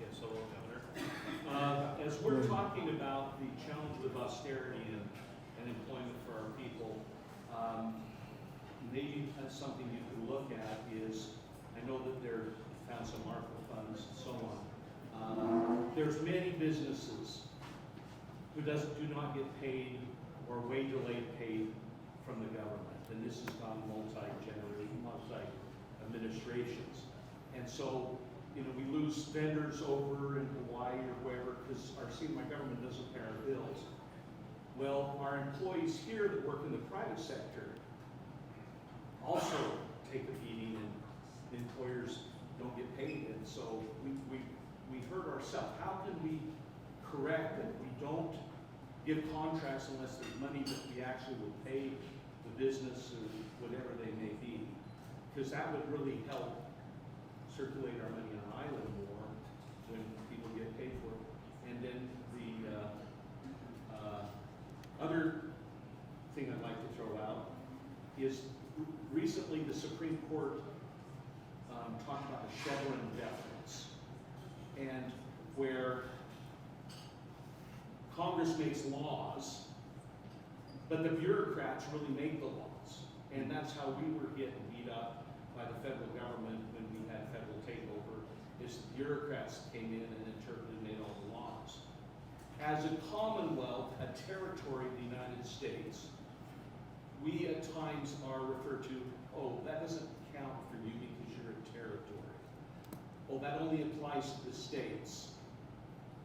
Yes, hello, Governor. As we're talking about the challenge of austerity and employment for our people, maybe that's something you could look at is, I know that they're found some ARPA funds and so on. There's many businesses who do not get paid or way delayed paid from the government. And this has gone multi-administrations. And so, you know, we lose vendors over in Hawaii or wherever because my government doesn't pay our bills. Well, our employees here that work in the private sector also take a beating, and employers don't get paid. And so we hurt ourselves. How can we correct that we don't give contracts unless there's money that we actually will pay the business or whatever they may be? Because that would really help circulate our money on island more when people get paid for it. And then the other thing I'd like to throw out is recently the Supreme Court talked about the Chevron deference, and where Congress makes laws, but the bureaucrats really make the laws. And that's how we were getting beat up by the federal government when we had federal takeover, is the bureaucrats came in and interpreted and made all the laws. As a commonwealth, a territory of the United States, we at times are referred to, oh, that doesn't count for you because you're a territory. Oh, that only applies to the states.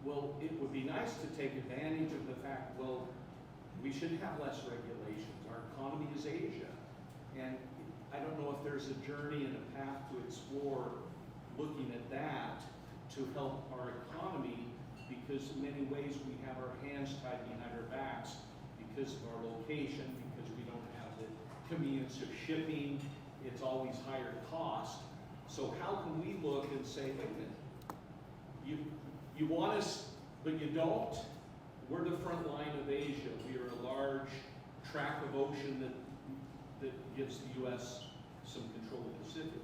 Well, it would be nice to take advantage of the fact, well, we should have less regulations. Our economy is Asia. And I don't know if there's a journey and a path to explore looking at that to help our economy, because in many ways we have our hands tied behind our backs because of our location, because we don't have the convenience of shipping. It's always higher cost. So how can we look and say, wait a minute, you want us, but you don't? We're the front line of Asia. We are a large tract of ocean that gives the U.S. some control of the Pacific.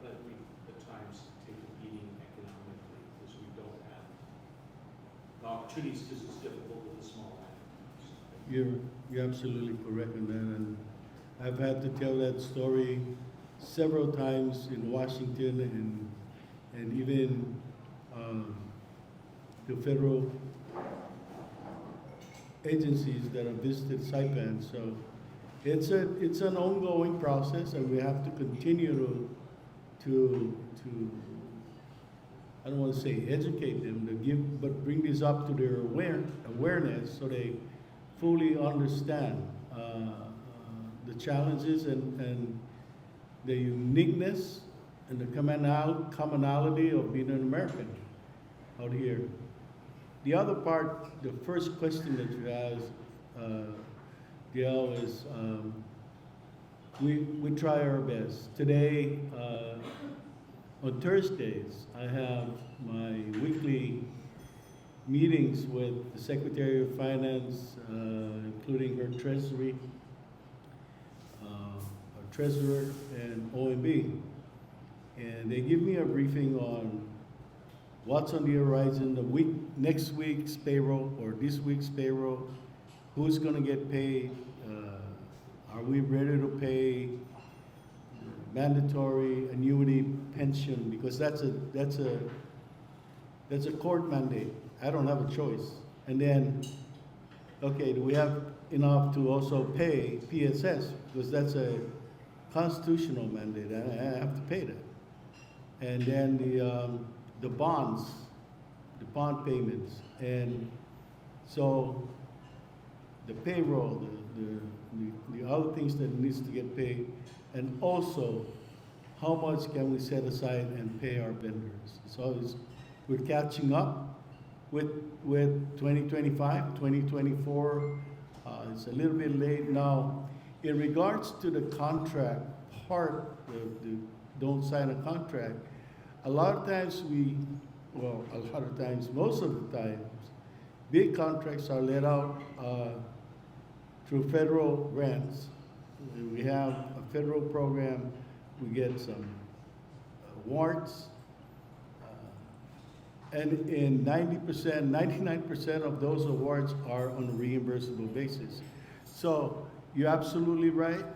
But we, at times, take a beating economically because we don't have the opportunities, because it's difficult with the small islands. You're absolutely correct in that, and I've had to tell that story several times in Washington and even the federal agencies that have visited Saipan. So it's an ongoing process, and we have to continue to I don't want to say educate them, but bring this up to their awareness so they fully understand the challenges and the uniqueness and the commonality of being an American out here. The other part, the first question that you asked, Gail, is we try our best. Today, on Thursdays, I have my weekly meetings with the Secretary of Finance, including her Treasury, our Treasurer, and OMB. And they give me a briefing on what's on the horizon, next week's payroll or this week's payroll, who's going to get paid, are we ready to pay mandatory annuity pension, because that's a court mandate. I don't have a choice. And then, okay, do we have enough to also pay PSS, because that's a constitutional mandate. I have to pay that. And then the bonds, the bond payments, and so the payroll, the other things that needs to get paid, and also how much can we set aside and pay our vendors. So we're catching up with 2025, 2024. It's a little bit late now. In regards to the contract part, the don't sign a contract, a lot of times most of the times, big contracts are let out through federal grants. We have a federal program, we get some awards, and in 99% of those awards are on a reimbursable basis. So you're absolutely right.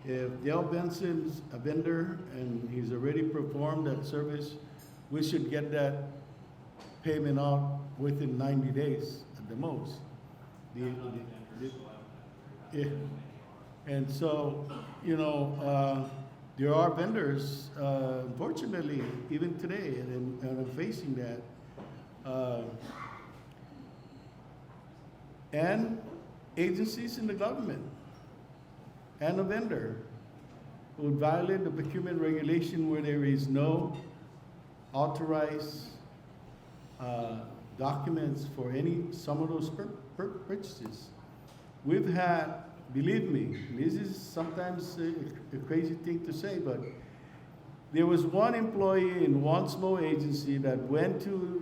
If Dale Benson's a vendor and he's already performed that service we should get that payment out within 90 days at the most. Yeah. And so, you know, there are vendors, unfortunately, even today, and I'm facing that. And agencies in the government and a vendor would violate the procurement regulation where there is no authorized documents for some of those purchases. We've had, believe me, this is sometimes a crazy thing to say, but there was one employee in one small agency that went to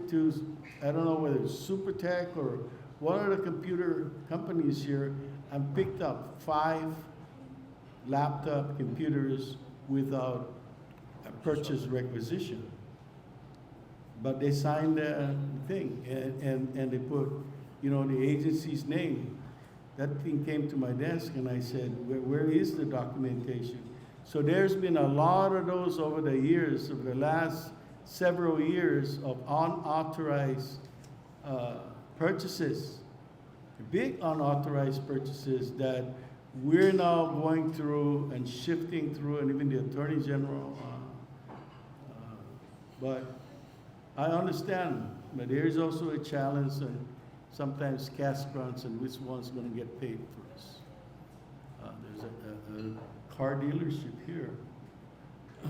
I don't know whether it's Supertech or one of the computer companies here, and picked up 5 laptop computers without a purchase requisition. But they signed the thing, and they put, you know, the agency's name. That thing came to my desk, and I said, where is the documentation? So there's been a lot of those over the years, over the last several years, of unauthorized purchases, big unauthorized purchases that we're now going through and shifting through, and even the Attorney General. But I understand, but there is also a challenge, and sometimes cash crunch, and which one's going to get paid first. There's a car dealership here. I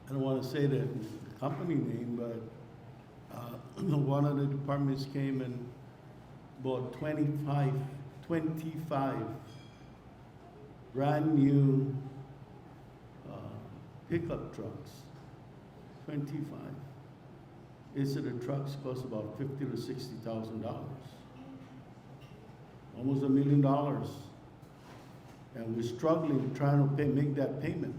don't want to say the company name, but one of the departments came and bought 25 brand new pickup trucks. 25. Each of the trucks cost about $50,000 to $60,000, almost $1 million, and we're struggling trying to make that payment.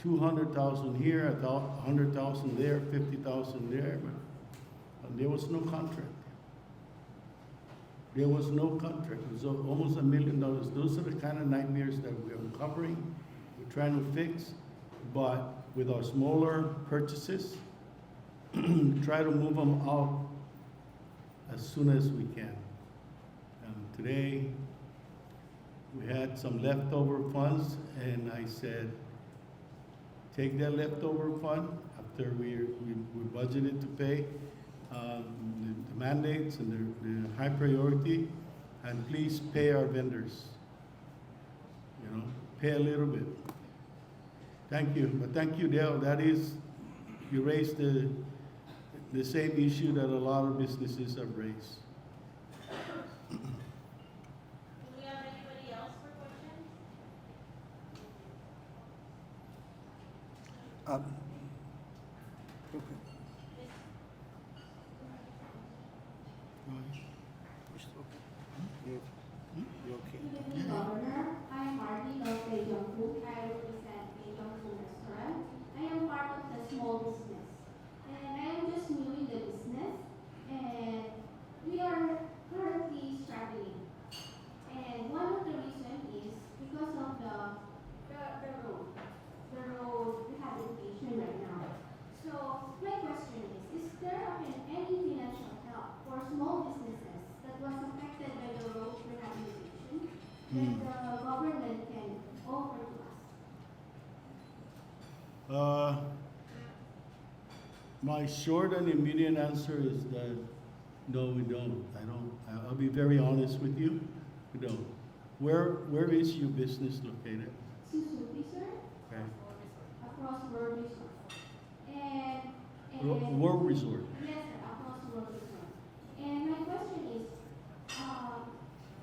200,000 here, 100,000 there, 50,000 there, but there was no contract. There was no contract. It was almost $1 million. Those are the kind of nightmares that we're uncovering, we're trying to fix, but with our smaller purchases, try to move them out as soon as we can. And today, we had some leftover funds, and I said, take that leftover fund after we budgeted to pay the mandates and the high priority, and please pay our vendors. You know, pay a little bit. Thank you, but thank you, Dale. That is, you raised the same issue that a lot of businesses have raised. Do we have anybody else for questions? You okay? Good evening, Governor. I am Marty of Palacios. I represent Palacios Restaurant. I am part of the small business, and I am just new in the business, and we are currently struggling. And one of the reasons is because of the road rehabilitation right now. So my question is there any financial help for small businesses that was affected by the road rehabilitation that the government can offer to us? My short and immediate answer is that no, we don't. I'll be very honest with you. We don't. Where is your business located? Susupe, sir. Okay. Across World Resort. World Resort. Yes, sir, across World Resort. And my question is,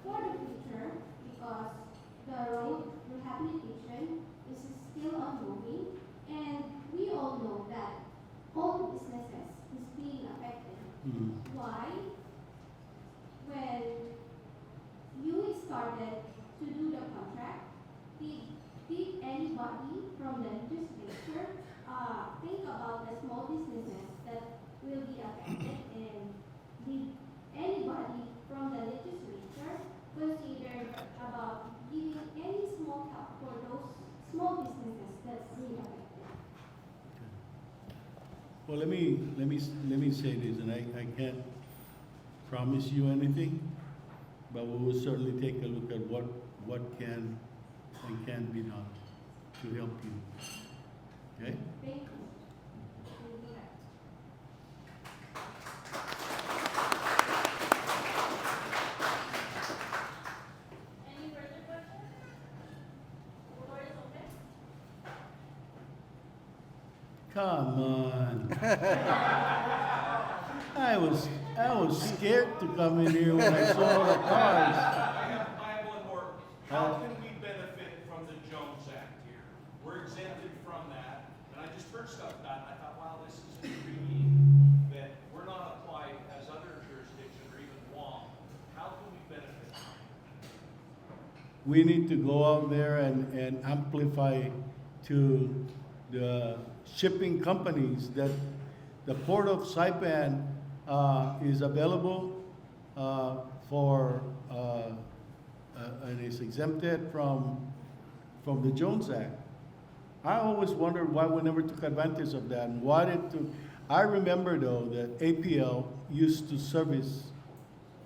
for the future, because the road rehabilitation is still ongoing, and we all know that all businesses is being affected. Why, when you started to do the contract, did anybody from the legislature think about the small businesses that will be affected, and did anybody from the legislature consider about giving any small help for those small businesses that's being affected? Well, let me say this, and I can't promise you anything, but we will certainly take a look at what can and can't be done to help you. Okay? Thank you. Any further questions? The floor is open. Come on. I was scared to come in here when I saw all the cars. I have one more. How can we benefit from the Jones Act here? We're exempted from that, and I just heard stuff about it, and I thought, wow, this is intriguing, that we're not applied as other jurisdictions or even Guam. How can we benefit from it? We need to go out there and amplify to the shipping companies that the port of Saipan is available for and is exempted from the Jones Act. I always wondered why we never took advantage of that and why it took. I remember though that APL used to service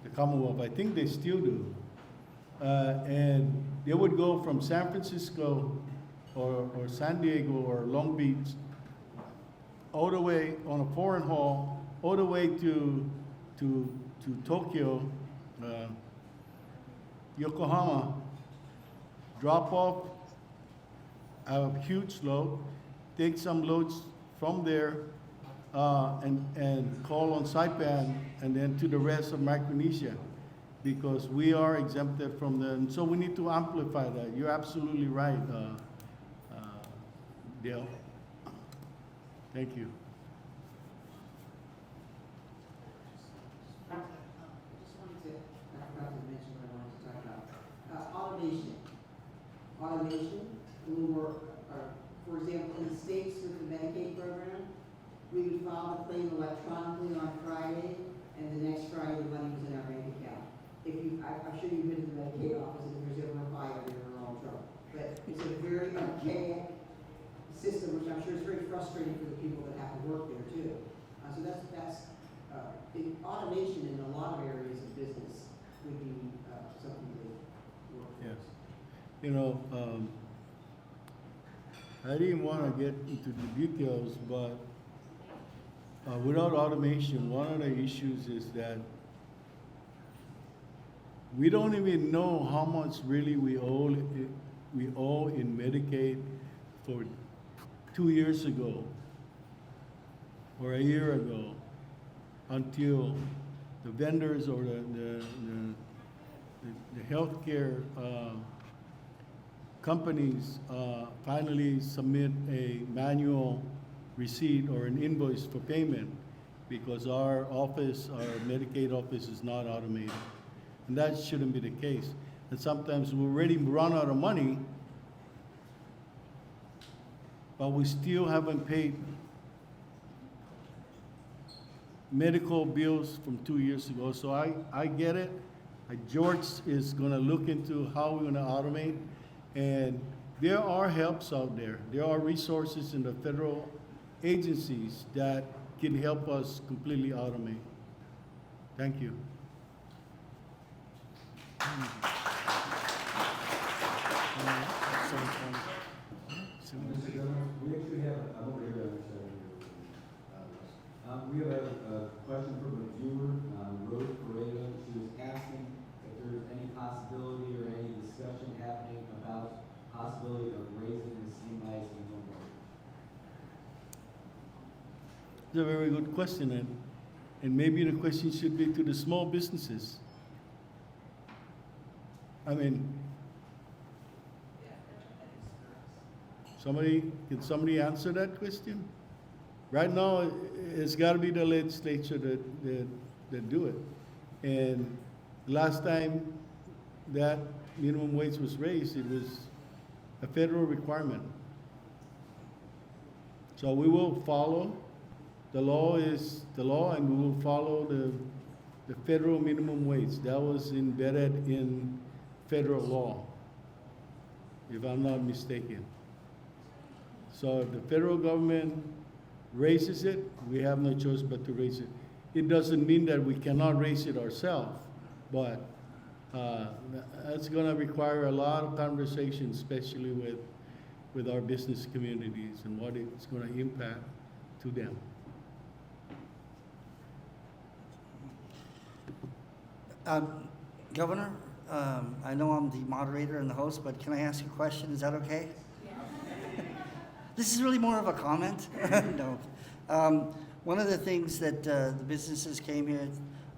the Commonwealth. I think they still do. And they would go from San Francisco or San Diego or Long Beach all the way on a foreign haul, all the way to Tokyo, Yokohama, drop off a huge load, take some loads from there, and call on Saipan, and then to the rest of Micronesia, because we are exempted from the, and so we need to amplify that. You're absolutely right, Dale. Thank you. I just wanted to, I forgot to mention what I wanted to talk about. Automation. Automation, a little more, for example, in the states with the Medicaid program, we would file the claim electronically on Friday, and the next Friday the money was in our bank account. If you, I'm sure you've been to the Medicaid office, and if there's ever a fire, they're in all trouble. But it's a very archaic system, which I'm sure is very frustrating for the people that have to work there too. So that's automation in a lot of areas of business would be something to work for. Yes. You know, I didn't want to get into the details, but without automation, one of the issues is that we don't even know how much really we owe in Medicaid for 2 years ago or a year ago, until the vendors or the healthcare companies finally submit a manual receipt or an invoice for payment, because our office, our Medicaid office, is not automated. And that shouldn't be the case. And sometimes we already run out of money, but we still haven't paid medical bills from 2 years ago. So I get it. George is gonna look into how we're gonna automate. And there are helps out there. There are resources in the federal agencies that can help us completely automate. Thank you. Mr. Governor, we actually have, I'm over here, we have a question from a viewer, Rose Correa. She was asking if there's any possibility or any discussion happening about possibility of raising the CMI's minimum wage. It's a very good question, and maybe the question should be to the small businesses. I mean, can somebody answer that question? Right now, it's got to be the legislature that do it. And last time that minimum wage was raised, it was a federal requirement. So we will follow. The law is the law, and we will follow the federal minimum wage. That was embedded in federal law, if I'm not mistaken. So if the federal government raises it, we have no choice but to raise it. It doesn't mean that we cannot raise it ourselves, but that's gonna require a lot of conversation, especially with our business communities and what it's gonna impact to them. Governor, I know I'm the moderator and the host, but can I ask you a question? Is that okay? This is really more of a comment. No. One of the things that the businesses came here,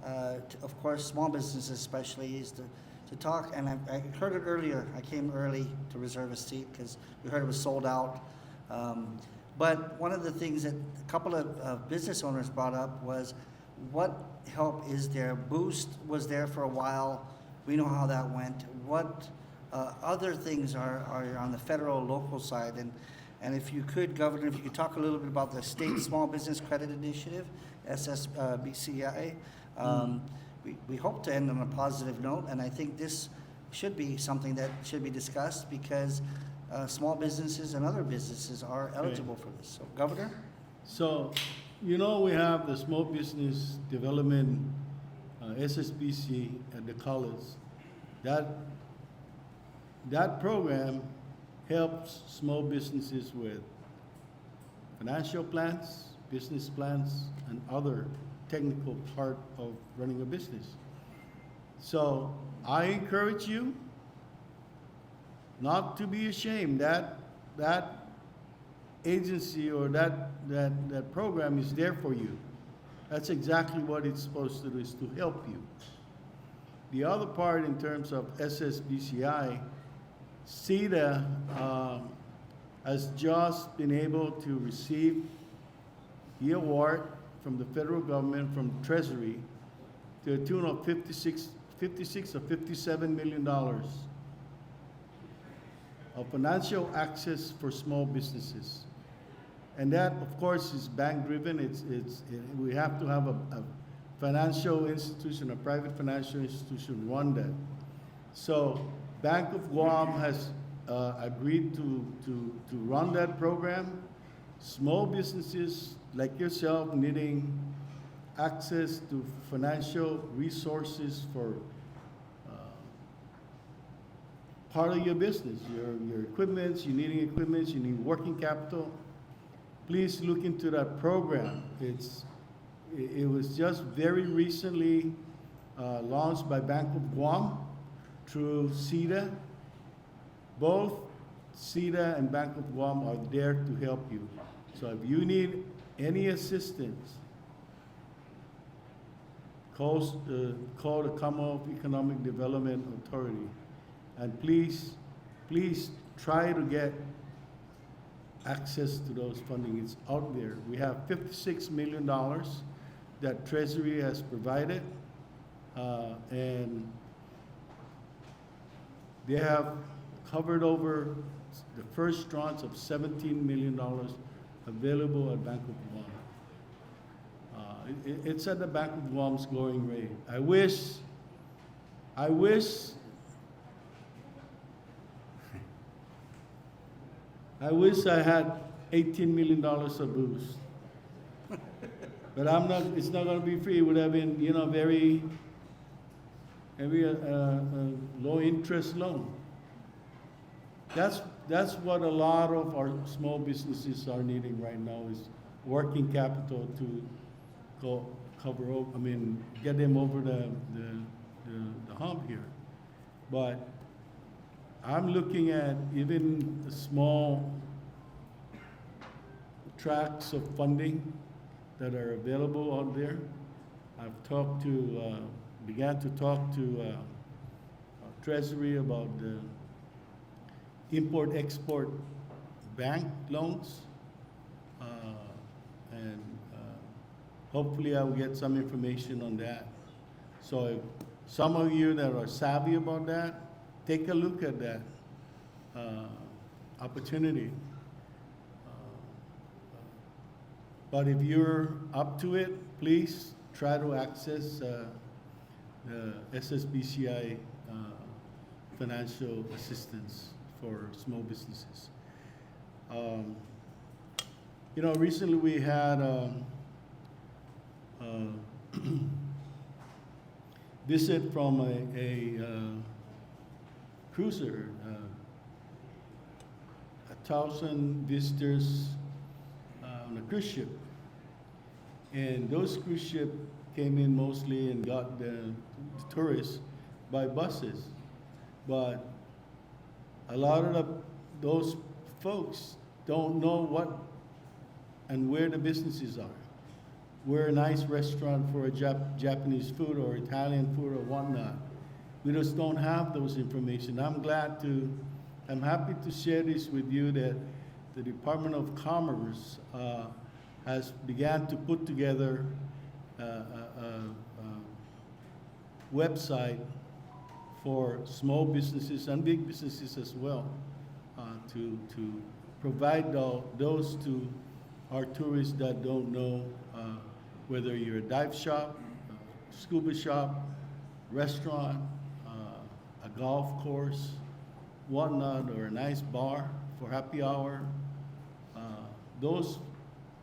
of course, small businesses especially, is to talk, and I heard it earlier. I came early to reserve a seat because we heard it was sold out. But one of the things that a couple of business owners brought up was, what help is there? Boost was there for a while. We know how that went. What other things are on the federal, local side? And if you could, Governor, if you could talk a little bit about the State Small Business Credit Initiative, SSBCI. We hope to end on a positive note, and I think this should be something that should be discussed because small businesses and other businesses are eligible for this. So, Governor? So, you know, we have the Small Business Development, SSBC at the college. That program helps small businesses with financial plans, business plans, and other technical part of running a business. So I encourage you not to be ashamed. That agency or that program is there for you. That's exactly what it's supposed to do, is to help you. The other part in terms of SSBCI, CETA has just been able to receive the award from the federal government, from Treasury, to a tune of $56 or $57 million of financial access for small businesses. And that, of course, is bank-driven. We have to have a financial institution, a private financial institution run that. So Bank of Guam has agreed to run that program. Small businesses like yourself needing access to financial resources for part of your business, your equipment, you needing equipment, you need working capital. Please look into that program. It was just very recently launched by Bank of Guam through CETA. Both CETA and Bank of Guam are there to help you. So if you need any assistance, call the Commonwealth Economic Development Authority, and please try to get access to those funding. It's out there. We have $56 million that Treasury has provided, and they have covered over the first tranche of $17 million available at Bank of Guam. It's at the Bank of Guam's going rate. I wish I had $18 million of boost. But it's not going to be free. It would have been, very low interest loan. That's what a lot of our small businesses are needing right now, is working capital to get them over the hump here. But I'm looking at even the small tracts of funding that are available out there. I've began to talk to Treasury about the import-export bank loans, and hopefully I'll get some information on that. So if some of you that are savvy about that, take a look at that opportunity. But if you're up to it, please try to access the SSBCI financial assistance for small businesses. You know, recently we had visit from a cruiser, 1,000 visitors on a cruise ship. And those cruise ship came in mostly and got the tourists by buses. But a lot of those folks don't know what and where the businesses are. Where a nice restaurant for a Japanese food or Italian food or whatnot. We just don't have those information. I'm happy to share this with you that the Department of Commerce has began to put together a website for small businesses and big businesses as well, to provide those to our tourists that don't know whether you're a dive shop, scuba shop, restaurant, a golf course, whatnot, or a nice bar for happy hour. Those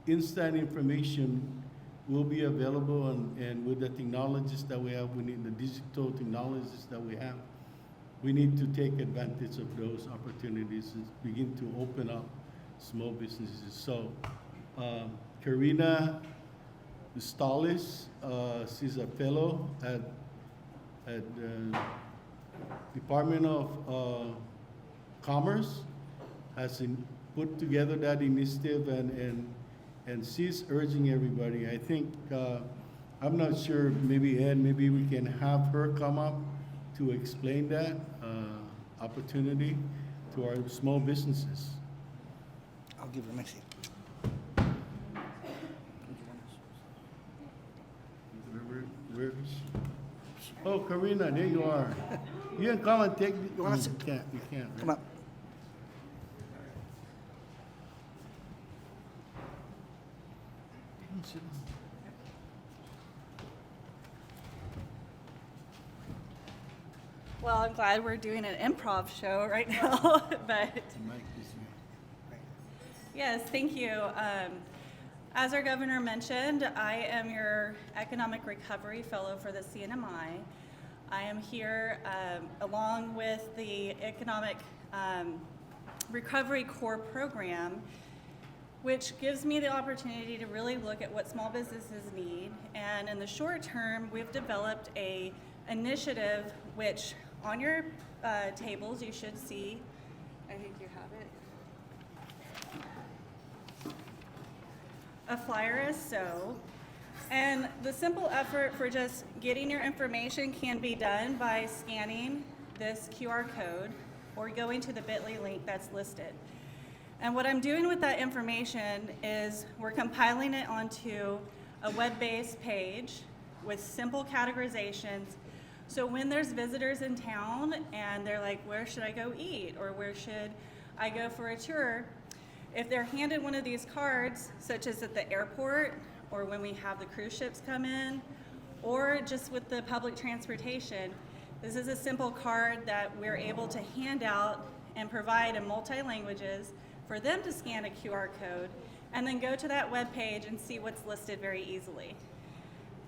instant information will be available, and with the technologies that we have, we need the digital technologies that we have. We need to take advantage of those opportunities and begin to open up small businesses. So, Karina Stalis, she's a fellow at Department of Commerce, has put together that initiative, and she's urging everybody. I think, I'm not sure, maybe Ed, maybe we can have her come up to explain that opportunity to our small businesses. I'll give her a message. Where is she? Oh, Karina, there you are. You can come and take. You want to You sit? can't. You can't. Right? Come up. Well, I'm glad we're doing an improv show right now, but yes, thank you. As our governor mentioned, I am your Economic Recovery Fellow for the CNMI. I am here along with the Economic Recovery Core Program, which gives me the opportunity to really look at what small businesses need. And in the short term, we've developed a initiative which on your tables you should see, I think you have it, a flyer as so. And the simple effort for just getting your information can be done by scanning this QR code or going to the bit.ly link that's listed. And what I'm doing with that information is we're compiling it onto a web-based page with simple categorizations. So when there's visitors in town and they're like, where should I go eat? Or where should I go for a tour? If they're handed one of these cards, such as at the airport, or when we have the cruise ships come in, or just with the public transportation, this is a simple card that we're able to hand out and provide in multi-languages for them to scan a QR code and then go to that web page and see what's listed very easily.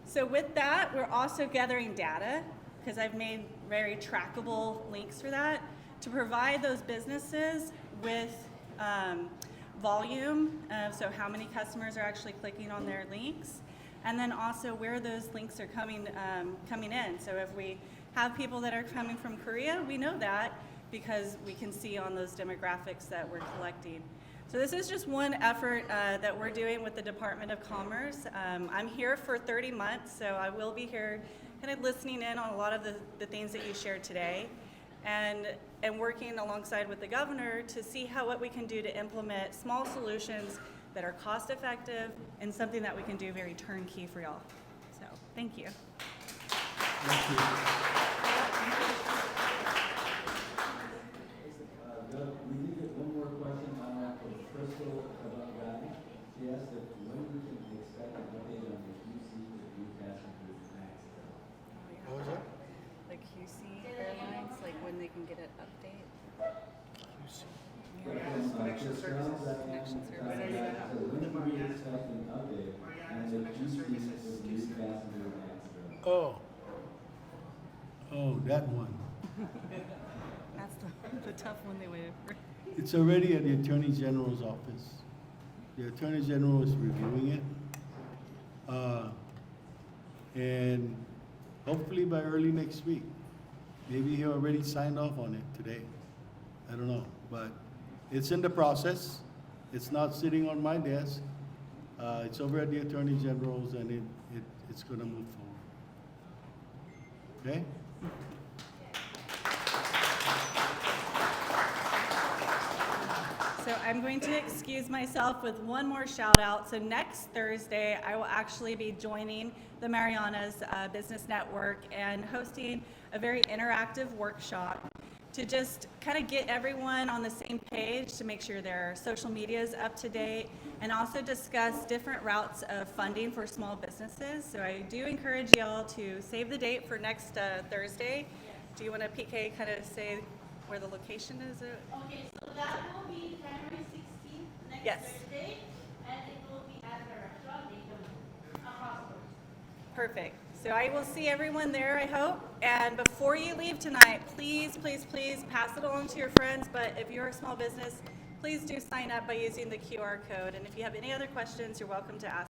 So with that, we're also gathering data, because I've made very trackable links for that, to provide those businesses with volume, so how many customers are actually clicking on their links, and then also where those links are coming in. So if we have people that are coming from Korea, we know that because we can see on those demographics that we're collecting. So this is just one effort that we're doing with the Department of Commerce. I'm here for 30 months, so I will be here kind of listening in on a lot of the things that you shared today, and working alongside with the governor to see what we can do to implement small solutions that are cost effective and something that we can do very turnkey for y'all. So thank you. Thank you. We did get one more question on that from Crystal Kabangani. She asked if when we can expect an update on the QC for the new passenger max. What was that? The QC Airlines, like when they can get an update. Connection services. Connection services. services. New passenger max. Oh, that one. That's the tough one they waited for. It's already at the Attorney General's office. The Attorney General is reviewing it. And hopefully by early next week. Maybe he already signed off on it today. I don't know, but it's in the process. It's not sitting on my desk. It's over at the Attorney General's, and it's gonna move forward. Okay? So I'm going to excuse myself with one more shout out. So next Thursday, I will actually be joining the Marianas Business Network and hosting a very interactive workshop to just kind of get everyone on the same page to make sure their social media is up to date and also discuss different routes of funding for small businesses. So I do encourage y'all to save the date for next Thursday. Do you want to, PK, kind of say where the location is? Okay, so that will be January 16th, next Yes. Thursday, and it will be at the restaurant, across the road. Perfect. So I will see everyone there, I hope. And before you leave tonight, please, please, please pass it along to your friends. But if you're a small business, please do sign up by using the QR code. And if you have any other questions, you're welcome to ask.